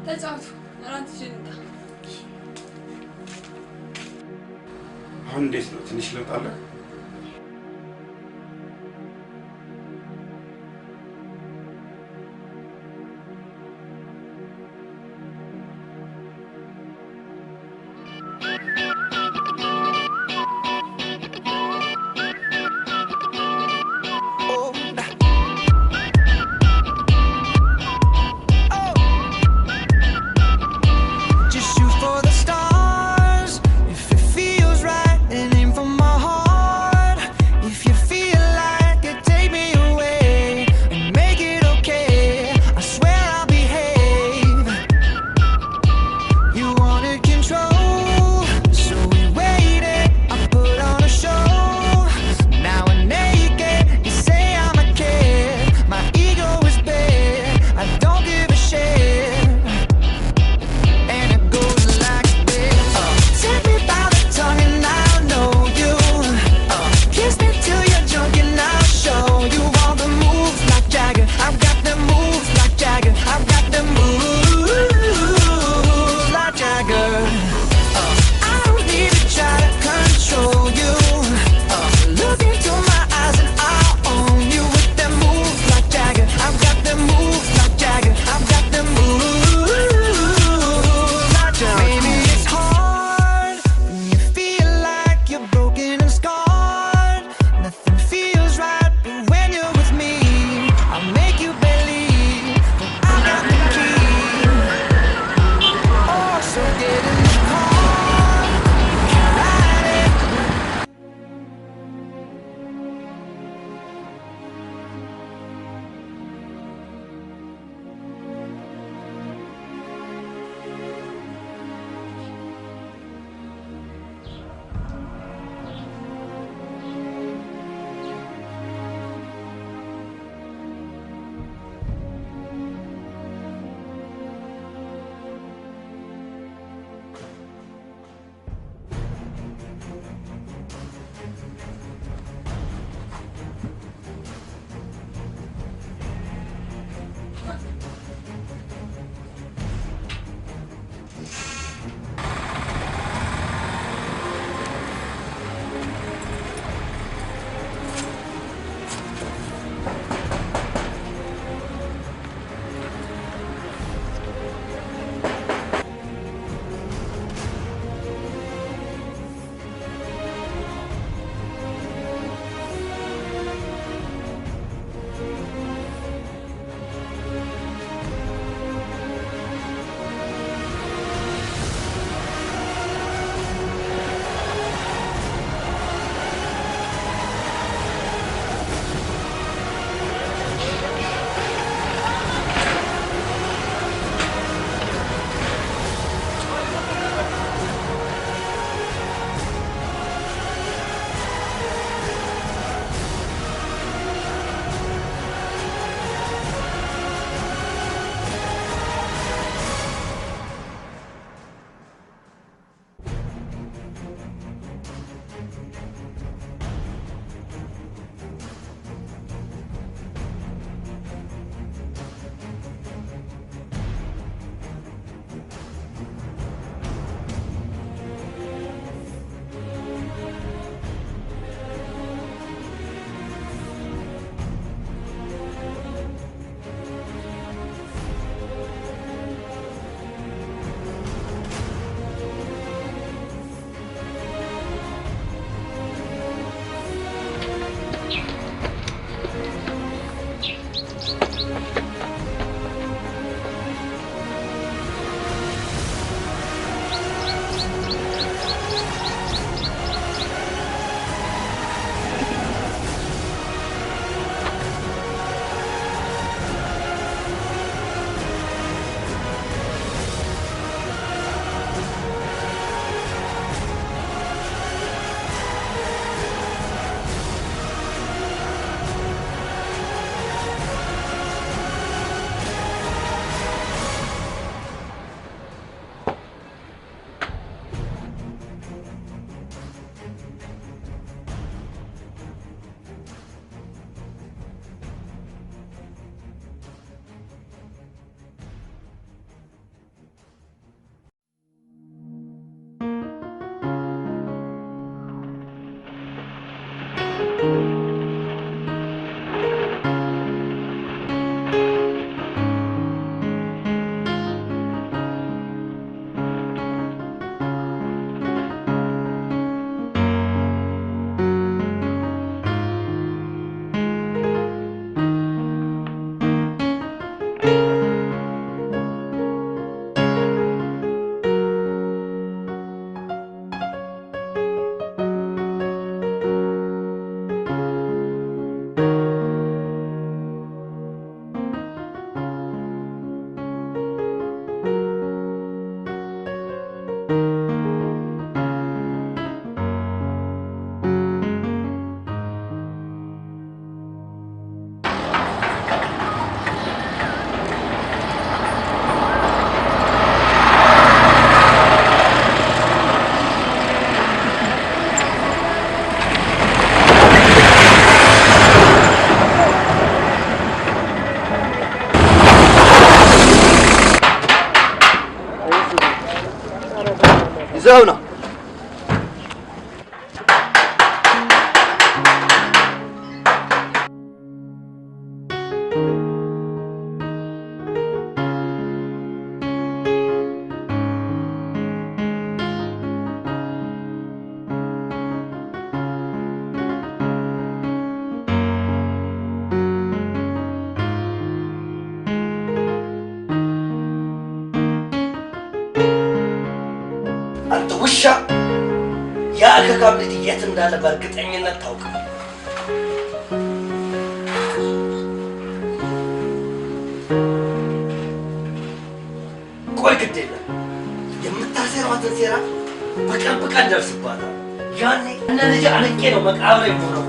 ተጫወቱ። አራት ጅንታ
አሁን እንዴት ነው? ትንሽ ለውጥ አለ?
Just shoot for the stars if it feels right, and aim for my heart. ከካብሊት የት እንዳለ በእርግጠኝነት ታውቃለህ። ቆይ ግድ የለም የምታሴሯትን ሴራ በቀን ደርስባታል። ያኔ እነ ልጅ አንቄ ነው መቃብር የሆነው።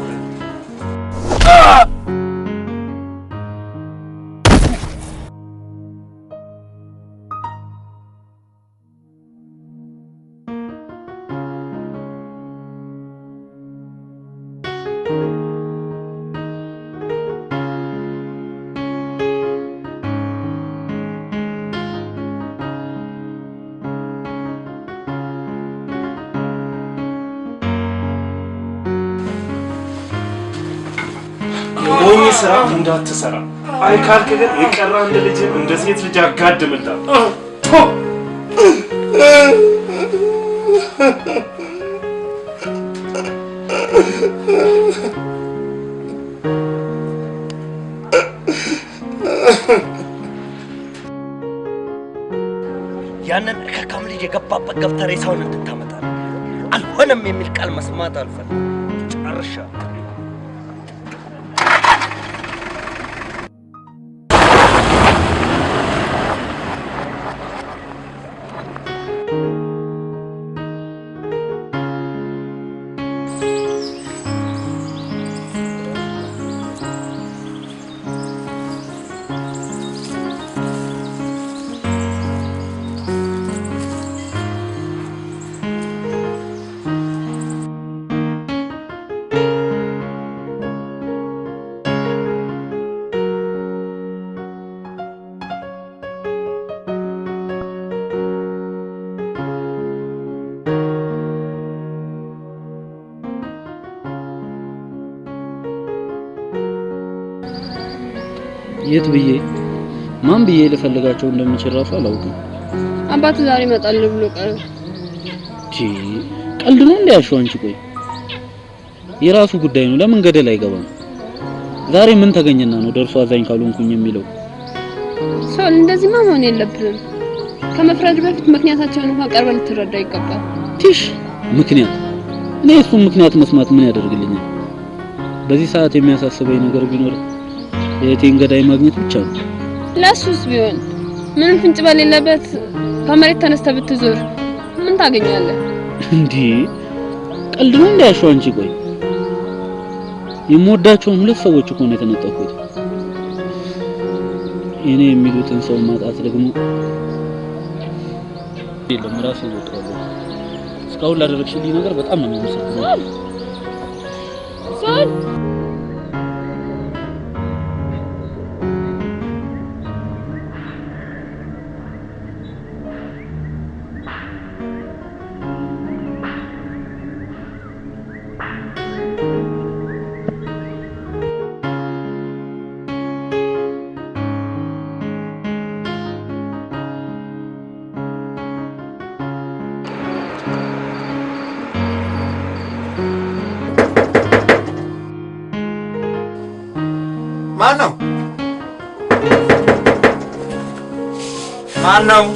ሞኝ ስራ እንዳትሰራ አይ ካልክ ግን የቀረ አንድ ልጅ እንደ ሴት ልጅ አጋድምልታል።
ያንን ከካም ልጅ የገባበት ገብተህ ሬሳውን እንድታመጣ አልሆነም የሚል ቃል መስማት አልፈልግም። ጨርሻለሁ።
የት ብዬ ማን ብዬ ልፈልጋቸው እንደምችል ራሱ አላውቅም።
አባት ዛሬ ይመጣል ብሎ ቀረ።
ቀልድ ነው እንዲያሽው አንቺ ቆይ የራሱ ጉዳይ ነው። ለምን ገደል አይገባም? ዛሬ ምን ተገኘና ነው ደርሶ አዛኝ ካልሆንኩኝ የሚለው?
ሰው እንደዚህ መሆን የለብንም። ከመፍረድ በፊት ምክንያታቸውን እንኳን ቀርበን ልትረዳ ይገባል።
ምክንያት እኔ እሱን ምክንያት መስማት ምን ያደርግልኛል? በዚህ ሰዓት የሚያሳስበኝ ነገር ቢኖር የቴን ገዳይ ማግኘት ብቻ ነው።
ለሱስ ቢሆን ምንም ፍንጭ በሌለበት ከመሬት ተነስተህ ብትዞር ምን ታገኛለህ?
እንዴ ቀልድ ነው እንዲያሽው አንቺ ቆይ የምወዳቸውን ሁለት ሰዎች እኮ ነው የተነጠቁት። እኔ የሚሉትን ሰው ማጣት ደግሞ የለም ራሴ ወጣለሁ። እስካሁን ላደረግሽልኝ ነገር በጣም ነው የማመሰግነው።
ማነው?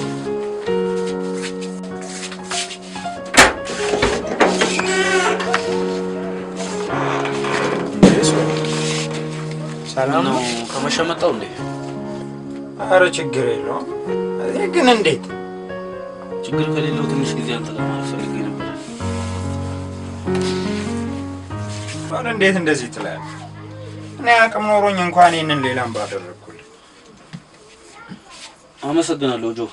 ሰላም ነው?
ከመሸ መጣው እንዴ?
ኧረ ችግር የለውም። ግን እንዴት?
ችግር ከሌለው ትንሽ ጊዜ አንተ ለማለት ፈልጌ ነበር።
ኧረ እንዴት እንደዚህ ትላለህ? እኔ አቅም ኖሮኝ እንኳን ይሄንን ሌላም ባደረኩልህ።
አመሰግናለሁ ጆ።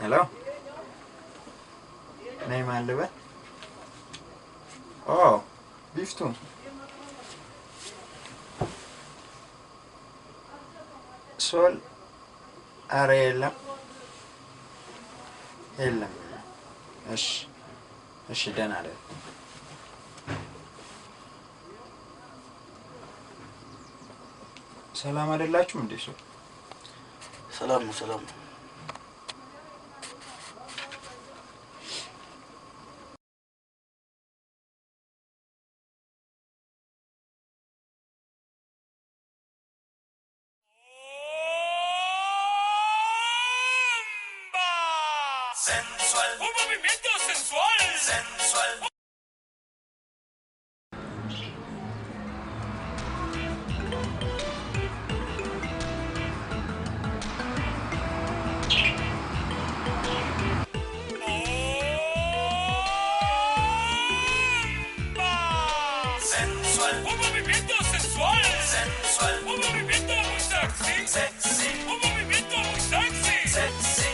ሄሎ ነይ ማን ልበል? ኦ ቢፍቱ ሶል ኧረ የለም የለም። እሺ እሺ ደህና አይደል? ሰላም አይደላችሁም እንዴ? ሶል
ሰላም ነው ሰላም ነው።
sensual, un movimiento sensual, sensual. Sensual, un movimiento sensual, sensual, un movimiento muy sexy, sexy, un movimiento muy sexy, sexy.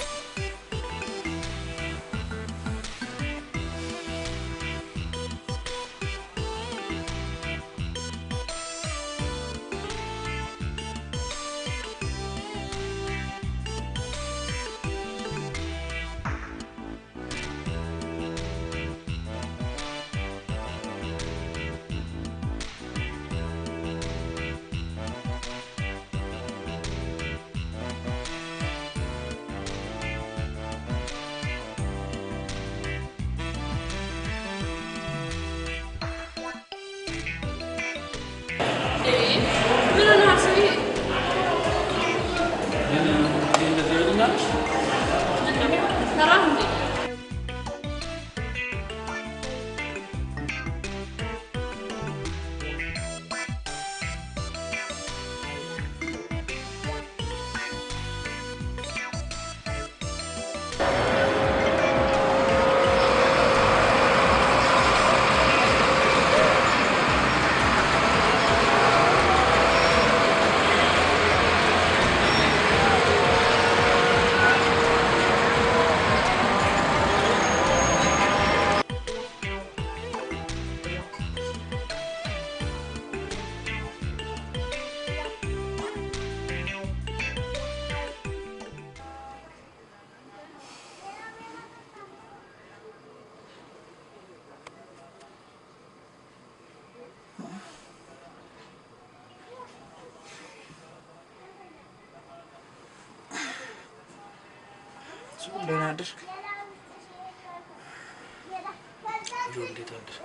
ደህና አደርክ? እንዴት አደርክ?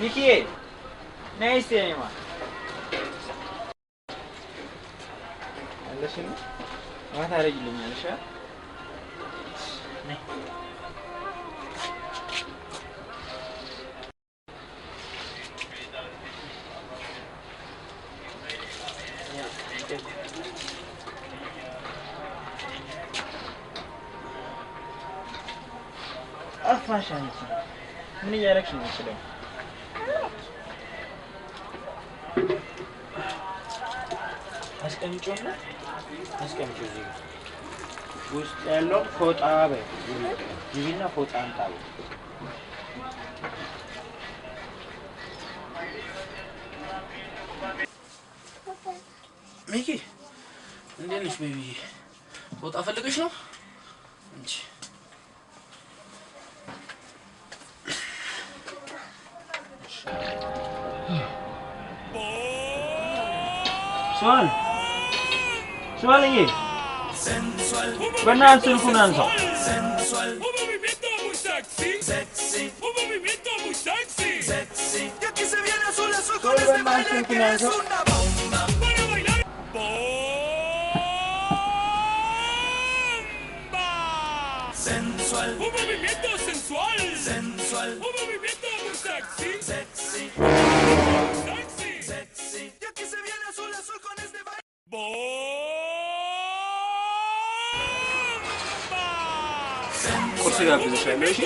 Mickey, ne isteyeyim ha? Anlaşıldı mı? Anahtarı gidelim yani şu an. Ne? Aslan şansın. Bunu yiyerek şimdi içelim. አስቀምጪውና አስቀምጪው እዚህ ውስጥ ያለውን ፎጣ በይ ግቢና ፎጣ አምጣ በይ
ሚኪ እንዴት ነሽ ቤቢ? ፎጣ ፈልገሽ ነው እንጂ
Sual. Sualnya. Sensual. Benar sirkunan so. Sensual. Un movimiento muy sexy. Sexy. Un movimiento muy sexy. Sexy. Y aquí se viene azul azul con este baile que es una bomba. Para bailar. Bomba. Sensual. Un movimiento sensual. Sensual. Un movimiento muy sexy. Sexy. Sexy. Sexy. Y aquí se viene azul azul con este baile.
ቁርስ ጋብዝሻለሁ። እሺ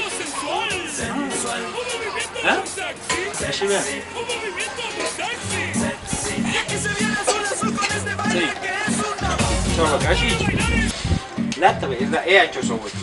እሺ በያ ቻው በቃ እሺ ላጥ በይ እዛ እያቸው ሰዎች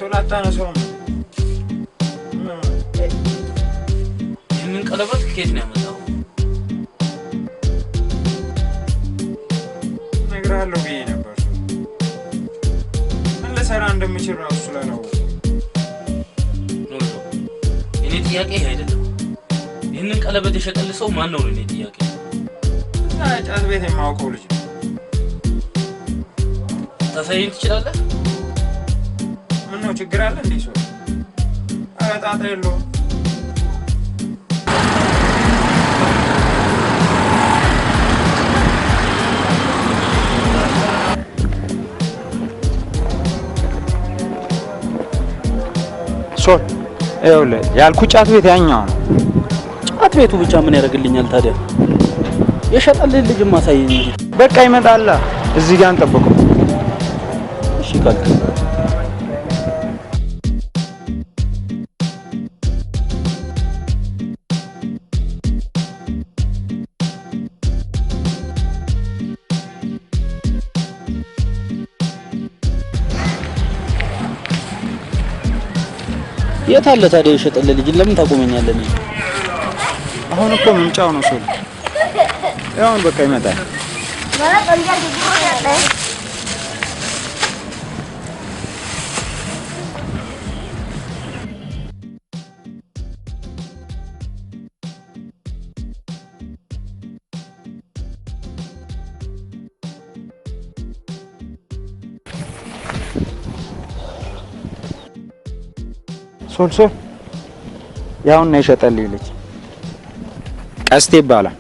ሶላታ ነው ሰው
ይህንን ቀለበት ከየት ነው ያመጣው?
ነግራለሁ ብዬ ነበር። ምን ልሰራ እንደምችል ራሱ ስላላወቅሁ
የኔ ጥያቄ ይሄ አይደለም። ይህንን ቀለበት የሸጠልህ ሰው ማን ነው? የኔ ጥያቄ
ጫት ቤት የማውቀው ልጅ ነው።
ታሳየኝ ትችላለህ?
ምነው ችግር አለ እንዴ? ሰው ጣጣ የለውም።
ሶል ይኸውልህ ያልኩህ ጫት ቤት ያኛው ነው።
ጫት ቤቱ ብቻ ምን ያደርግልኛል ታዲያ? የሸጠልህ ልጅ ማሳየኝ እንጂ።
በቃ ይመጣል። እዚህ ጋር እንጠብቀው።
እሺ ካልክ የት አለ ታዲያ የሸጠልህ ልጅ? ለምን ታቆመኛለህ?
አሁን እኮ ምንጫው ነው ሶል። አሁን በቃ ይመጣል። ሶል ያውና የሸጠልኝ ልጅ ቀስቴ ይባላል።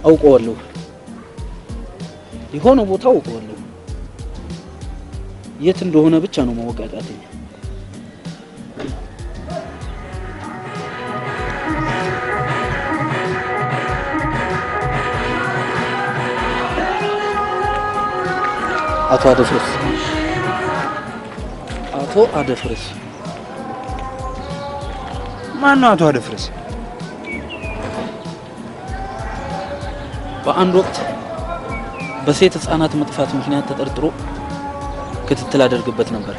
አውቀዋለሁ። የሆነ ቦታ አውቀዋለሁ። የት እንደሆነ ብቻ ነው ማወቅ ያቃተኝ። አቶ አደፍርስ
ማን ነው? አቶ አደፍርስ
በአንድ ወቅት በሴት ህፃናት መጥፋት ምክንያት ተጠርጥሮ ክትትል አደርግበት ነበር።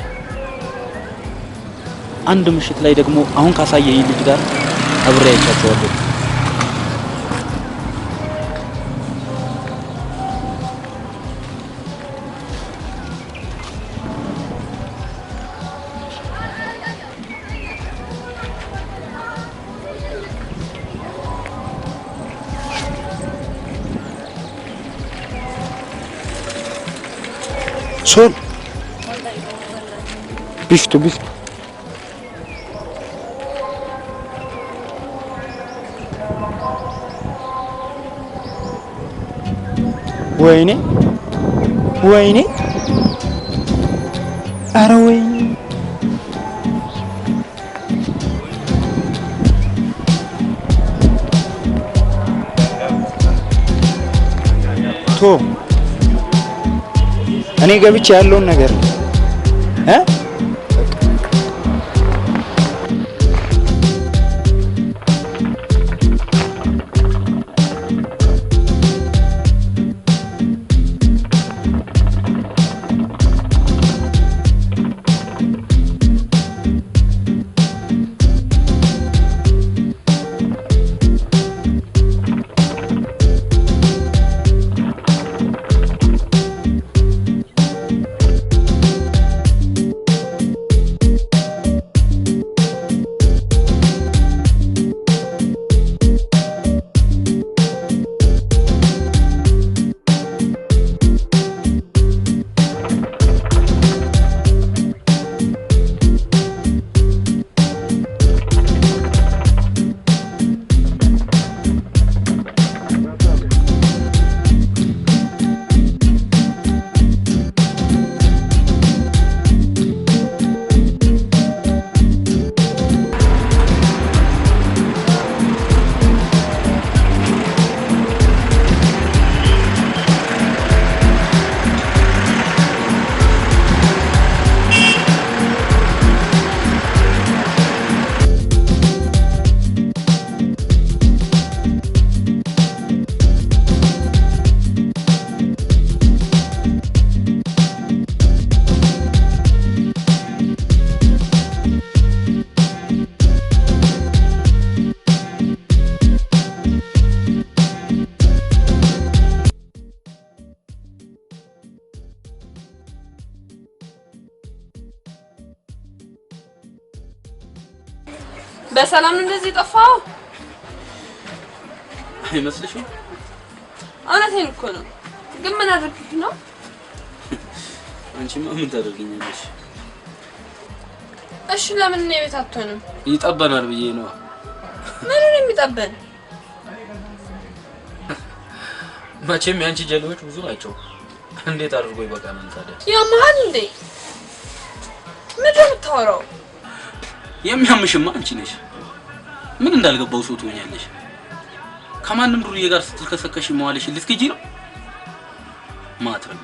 አንድ ምሽት ላይ ደግሞ አሁን ካሳየኝ ልጅ ጋር አብሬ አይቻቸዋለሁ።
ሶል ቢሽቱ ወይኔ ኧረ ወይኔ ቶ እኔ ገብቼ ያለውን ነገር
በሰላም እንደዚህ ጠፋው
አይመስልሽም?
እውነቴን እኮ ነው። ግን ምን አድርግሽ ነው?
አንቺማ ምን ታደርጊኛለሽ?
እሺ ለምን ነው ቤት አትሆንም?
ይጠበናል ብዬ ነው።
ምን ነው የሚጠበን?
መቼም ያንቺ ጀልቦች ብዙ ናቸው። እንዴት አድርጎ ይበቃናል ታዲያ?
ያማል እንዴ? ምንድን ነው የምታወራው?
የሚያምሽማ አንቺ ነሽ። ምን እንዳልገባው ሰው ትሆኛለሽ። ከማንም ዱርዬ ጋር ስትልከሰከሽ መዋልሽ ልትክጂ ነው ማትረብ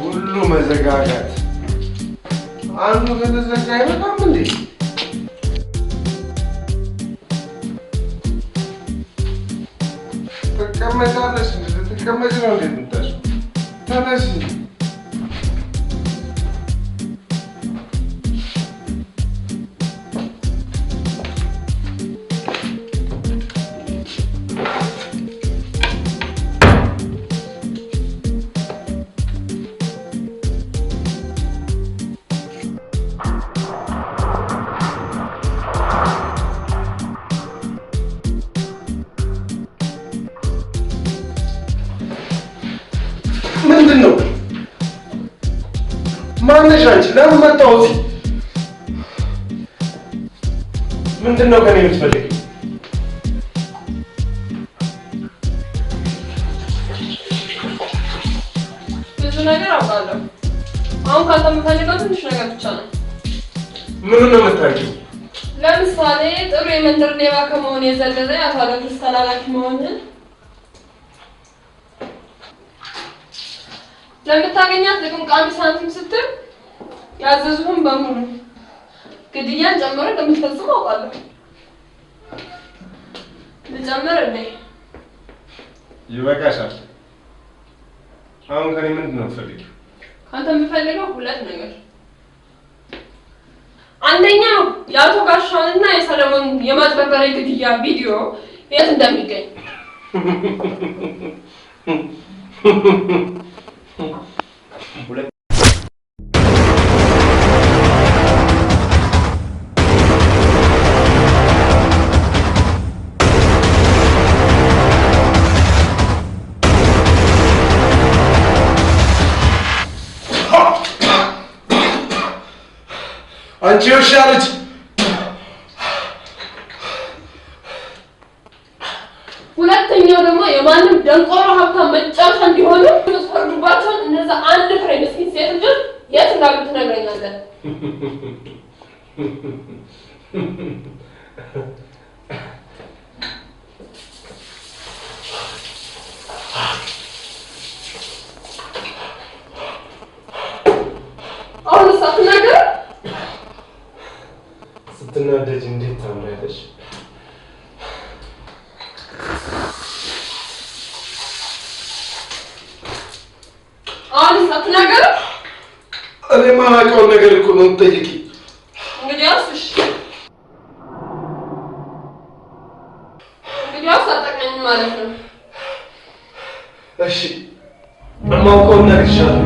ሁሉ መዘጋጋት አንዱ ከተዘጋ አይበቃም እንዴ? ትቀመጫለሽ እንዴ? ትቀመጪ ነው እንዴ የምታሽው? ተነሺ። ምንድነው? ማነሽ አንቺ? ለምን መጣሁ እዚህ? ምንድነው ከኔ የምትፈልጊው?
ብዙ ነገር አውቃለሁ። አሁን ካንተ የምፈልገው ትንሽ ነገር ብቻ ነው።
ምኑን ነው የምታውቂው?
ለምሳሌ ጥሩ የመንደር ሌባ ከመሆን የዘለለ የአቶ አለክስ ተላላኪ መሆንን፣ ለምታገኛት ጥቅም ቃሚ ሳንቲም ስትል ያዘዙህን በሙሉ ግድያን ጨምሮ እንደምትፈጽም አውቃለሁ። ልጨምር እንዴ?
ይበቃሻል። አሁን ከኔ ምንድን ነው የምትፈልጊው?
ካንተ የምፈልገው ሁለት ነገር። አንደኛው የአቶ ጋሻውንና የሰለሞን የማጭበርበሪያ ግድያ ቪዲዮ የት እንደሚገኝ
አንቺ ውሻ ልጅ!
ሁለተኛው ደግሞ የማንም ደንቆሮ ሀብታም መጫወቻ እንዲሆኑ የምትፈርዱባቸውን እነዛ አንድ ፍሬ ምስኪን ሴት ልጆች የት እንዳሉ ትነግረኛለህ። አሁን ሳትናገር
ስትናደጅ እንዴት ታምሪያለሽ!
አሁን ሳትናገር
እኔ የማላውቀውን ነገር እኮ ነው የምትጠይቂኝ።
እንግዲያውስ እሺ፣ እንግዲያውስ አጠቅመኝ ማለት ነው።
እሺ፣ የማውቀውን እነግርሻለሁ።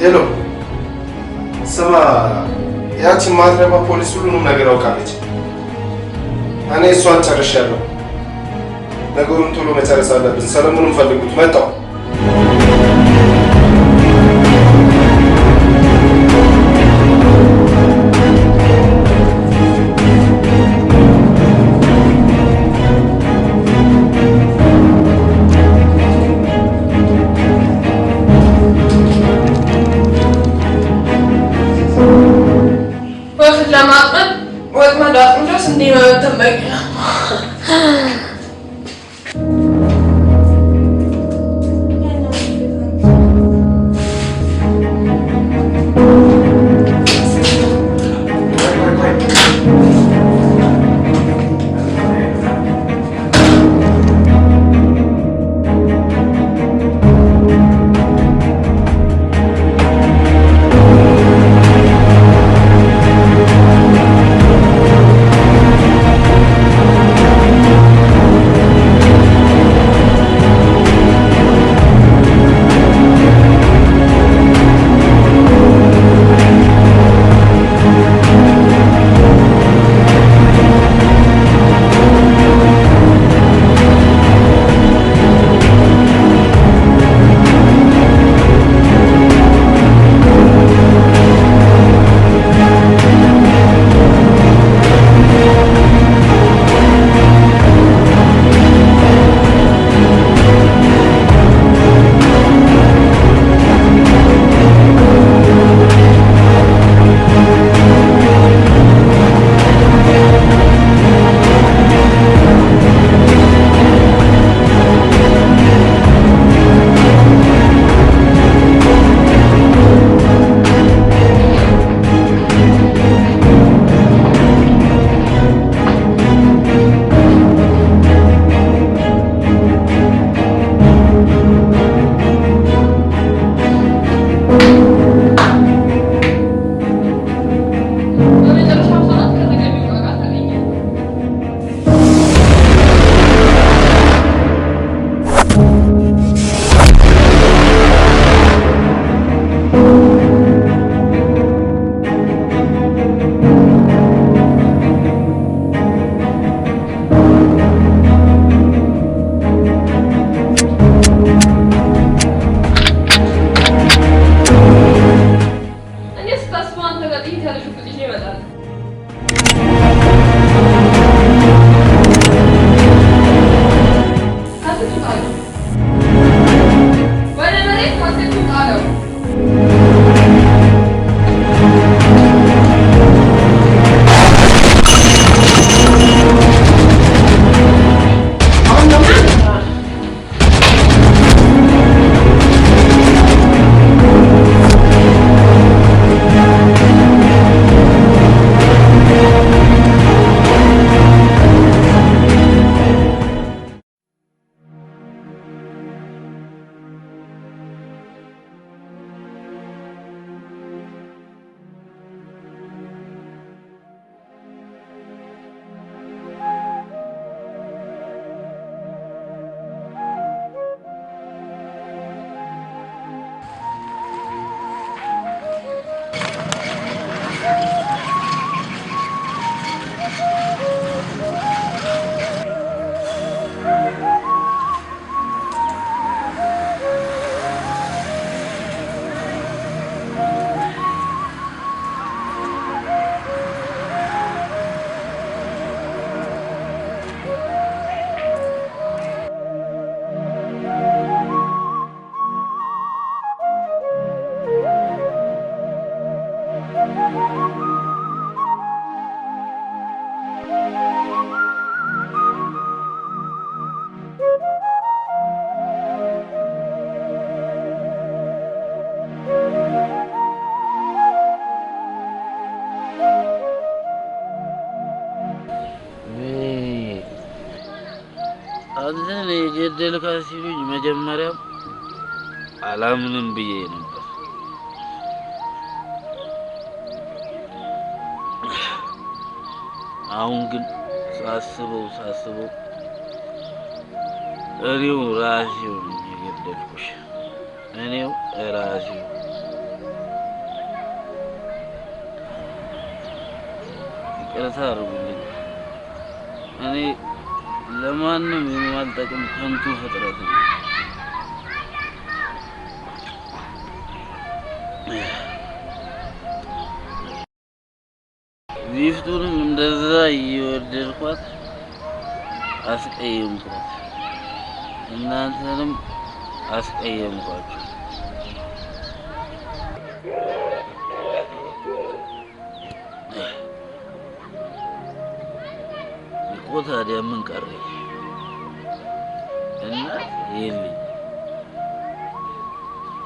ሄሎ ስማ ያቺ ማትረባ ፖሊስ ሁሉንም ነገር አውቃለች እኔ እሷን ጨርሻለሁ ነገሩን ቶሎ መጨረስ አለብን ሰለሞንን ፈልጉት መጣው
አንተን የገደልካ ሲሉኝ መጀመሪያም አላምንም ብዬ ነበር። አሁን ግን ሳስበው እኔው ራሴው የገደልኩሽ እኔው ራሴው ይቅርታ አድርጉልኝ። እኔ ለማንም የማልጠቅም ከንቱ ፍጥረት ነኝ። ቢፍቱንም እንደዛ እየወደድኳት አስቀየምኳት፣ እናንተንም አስቀየምኳችሁ። እኮ ታዲያ ምን ቀረኝ? እናት የለኝ፣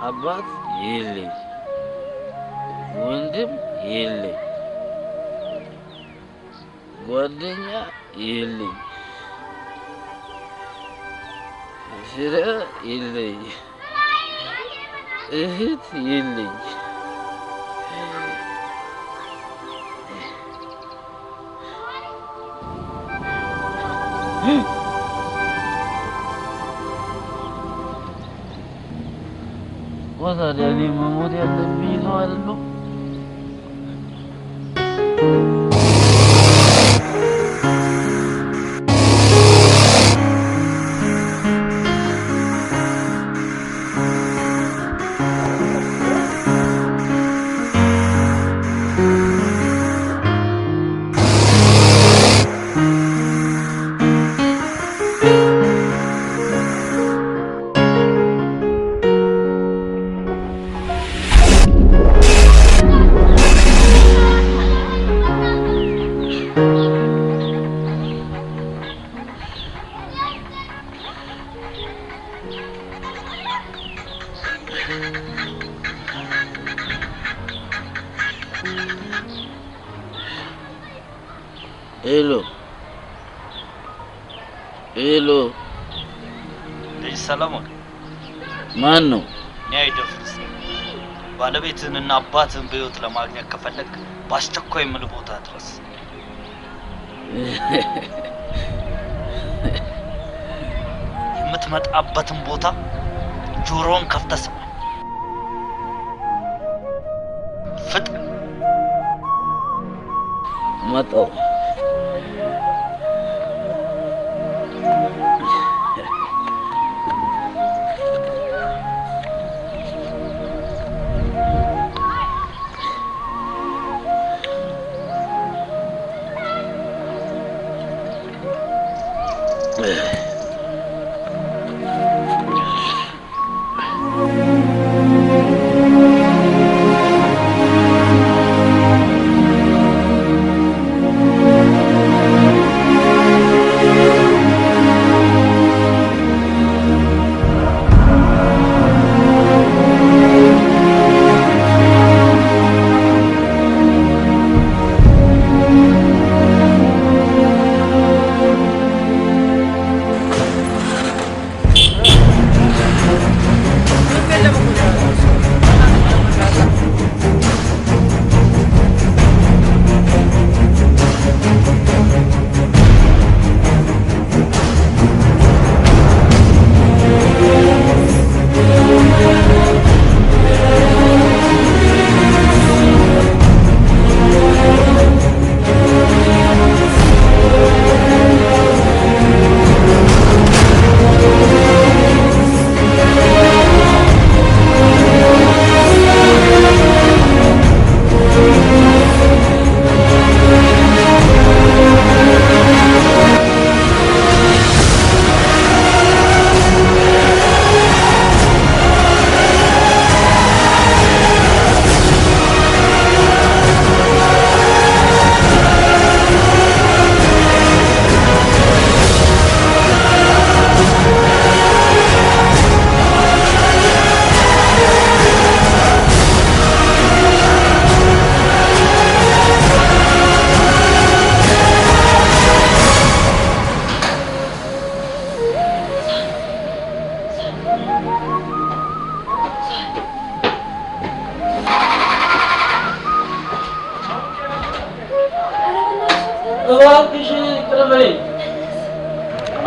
አባት የለኝ፣ ወንድም የለኝ፣ ጓደኛ የለኝ፣ ስራ የለኝ፣ እህት የለኝ። ታዲያ እኔ መሞት ያለብኝ ሰው አይደለሁ? ሄሎ
ልጅ ሰለሞን
ማን ነው?
እኔ አይደፍርስ ባለቤትህንና አባትህን በሕይወት ለማግኘት ከፈለግ በአስቸኳይ ምን ቦታ ድረስ። የምትመጣበትን ቦታ ጆሮን ከፍተህ ስማ። ፍጥን
መጣሁ።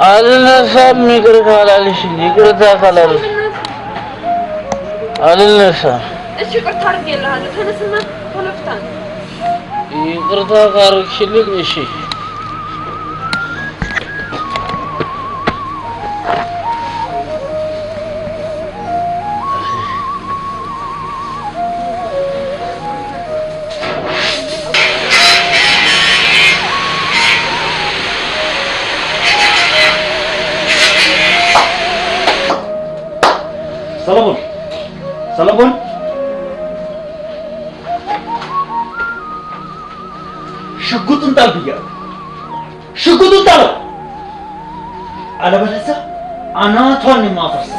አልነሳም። ይቅር ካላልሽኝ ይቅርታ ካላልሽ አልነሳም።
እሺ ይቅርታ አድርጌልሃለሁ። ተነስና ቶሎ ፍታን።
ይቅርታ ካረግሽልኝ እሺ።
ሰለሞን ሽጉጡን ጣል ብያለሁ። ሽጉጡን ጣለው፣ አለበለዚያ አናቷን የማፈርስ።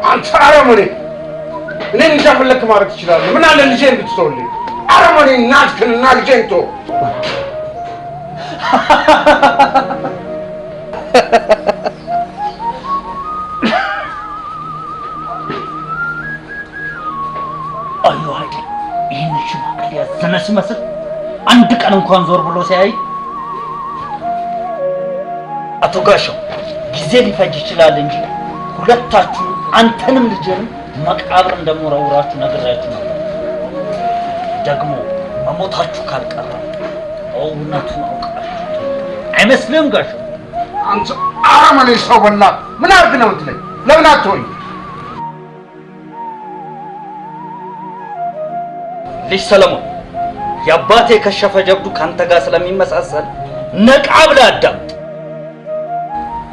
አንተ አረመኔ! እኔን እንደፈለክ ማድረግ ትችላለህ። ምን አለ ልጄን ብትተውልኝ? አረመኔ! እናትህንና ልጄን ተው።
አዩ አይደል ይህን ሽማግሌ ያዘነ ሲመስል አንድ ቀን እንኳን ዞር ብሎ ሲያይ። አቶ ጋሻው ጊዜ ሊፈጅ ይችላል እንጂ ሁለታችሁ አንተንም ልጅንም መቃብር እንደምወረውራችሁ ነግሬያችሁ ነበር። ደግሞ መሞታችሁ ካልቀረ እውነቱን አውቃችሁ አይመስልም ጋሻው?
አንተ አረመኔ ሰው በላ! ምን አድርግ ነው የምትለኝ? ለምን አትሆኝ?
ልጅ ሰለሞን የአባቴ የከሸፈ ጀብዱ ካንተ ጋር ስለሚመሳሰል ነቃ ብለህ አዳምጥ።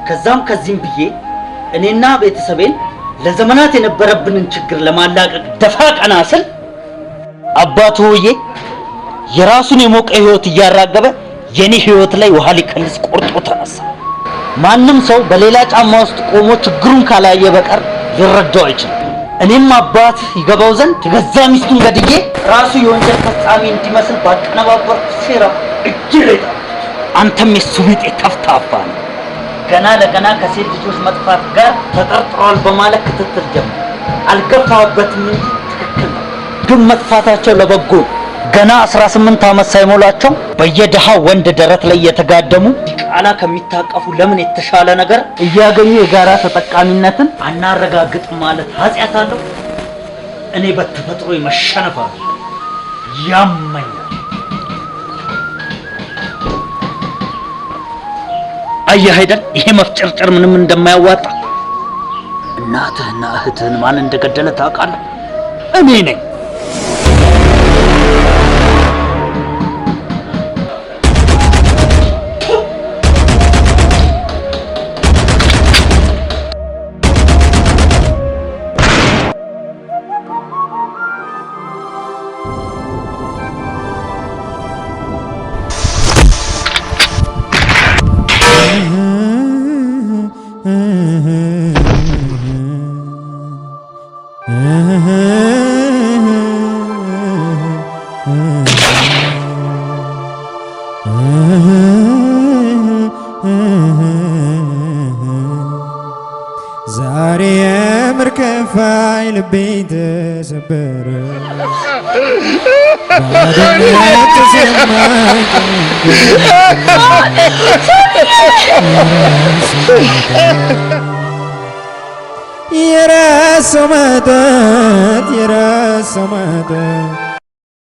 ከዛም ከዚህም ብዬ እኔና ቤተሰቤን ለዘመናት የነበረብንን ችግር ለማላቀቅ ደፋ ቀና ስል አባቱዬ የራሱን የሞቀ ህይወት እያራገበ የኔ ህይወት ላይ ውሃ ሊከልስ ቆርጦ ተነሳ። ማንም ሰው በሌላ ጫማ ውስጥ ቆሞ ችግሩን ካላየ በቀር ሊረዳው አይችልም። እኔም አባት ይገባው ዘንድ የገዛ ሚስቱን ገድዬ ራሱ የወንጀል ፈጻሚ እንዲመስል ባቀነባበርኩ ሴራ እጅ ላይ አንተም የሱ ቢጤ ተፍታፋ ነው። ገና ለገና ከሴት ልጆች መጥፋት ጋር ተጠርጥሯል በማለት ክትትል ጀመረ። አልገፋበትም እንጂ ትክክል ነው። ግን መጥፋታቸው ለበጎ ገና 18 ዓመት ሳይሞላቸው በየደሃ ወንድ ደረት ላይ የተጋደሙ ዲቃላ ከሚታቀፉ ለምን የተሻለ ነገር እያገኙ የጋራ ተጠቃሚነትን አናረጋግጥ ማለት ኃጢአት አለው? እኔ በተፈጥሮ መሸነፍ ያመኛል። አየህ አይደል ይሄ መፍጨርጨር ምንም እንደማያዋጣ። እናትህና እህትህን ማን እንደገደለ ታውቃለህ? እኔ ነኝ።
ዛሬ የምርከፋይ ልቤ ተሰበረ ባዶነት ተሰማኝ የረሳው መጠጥ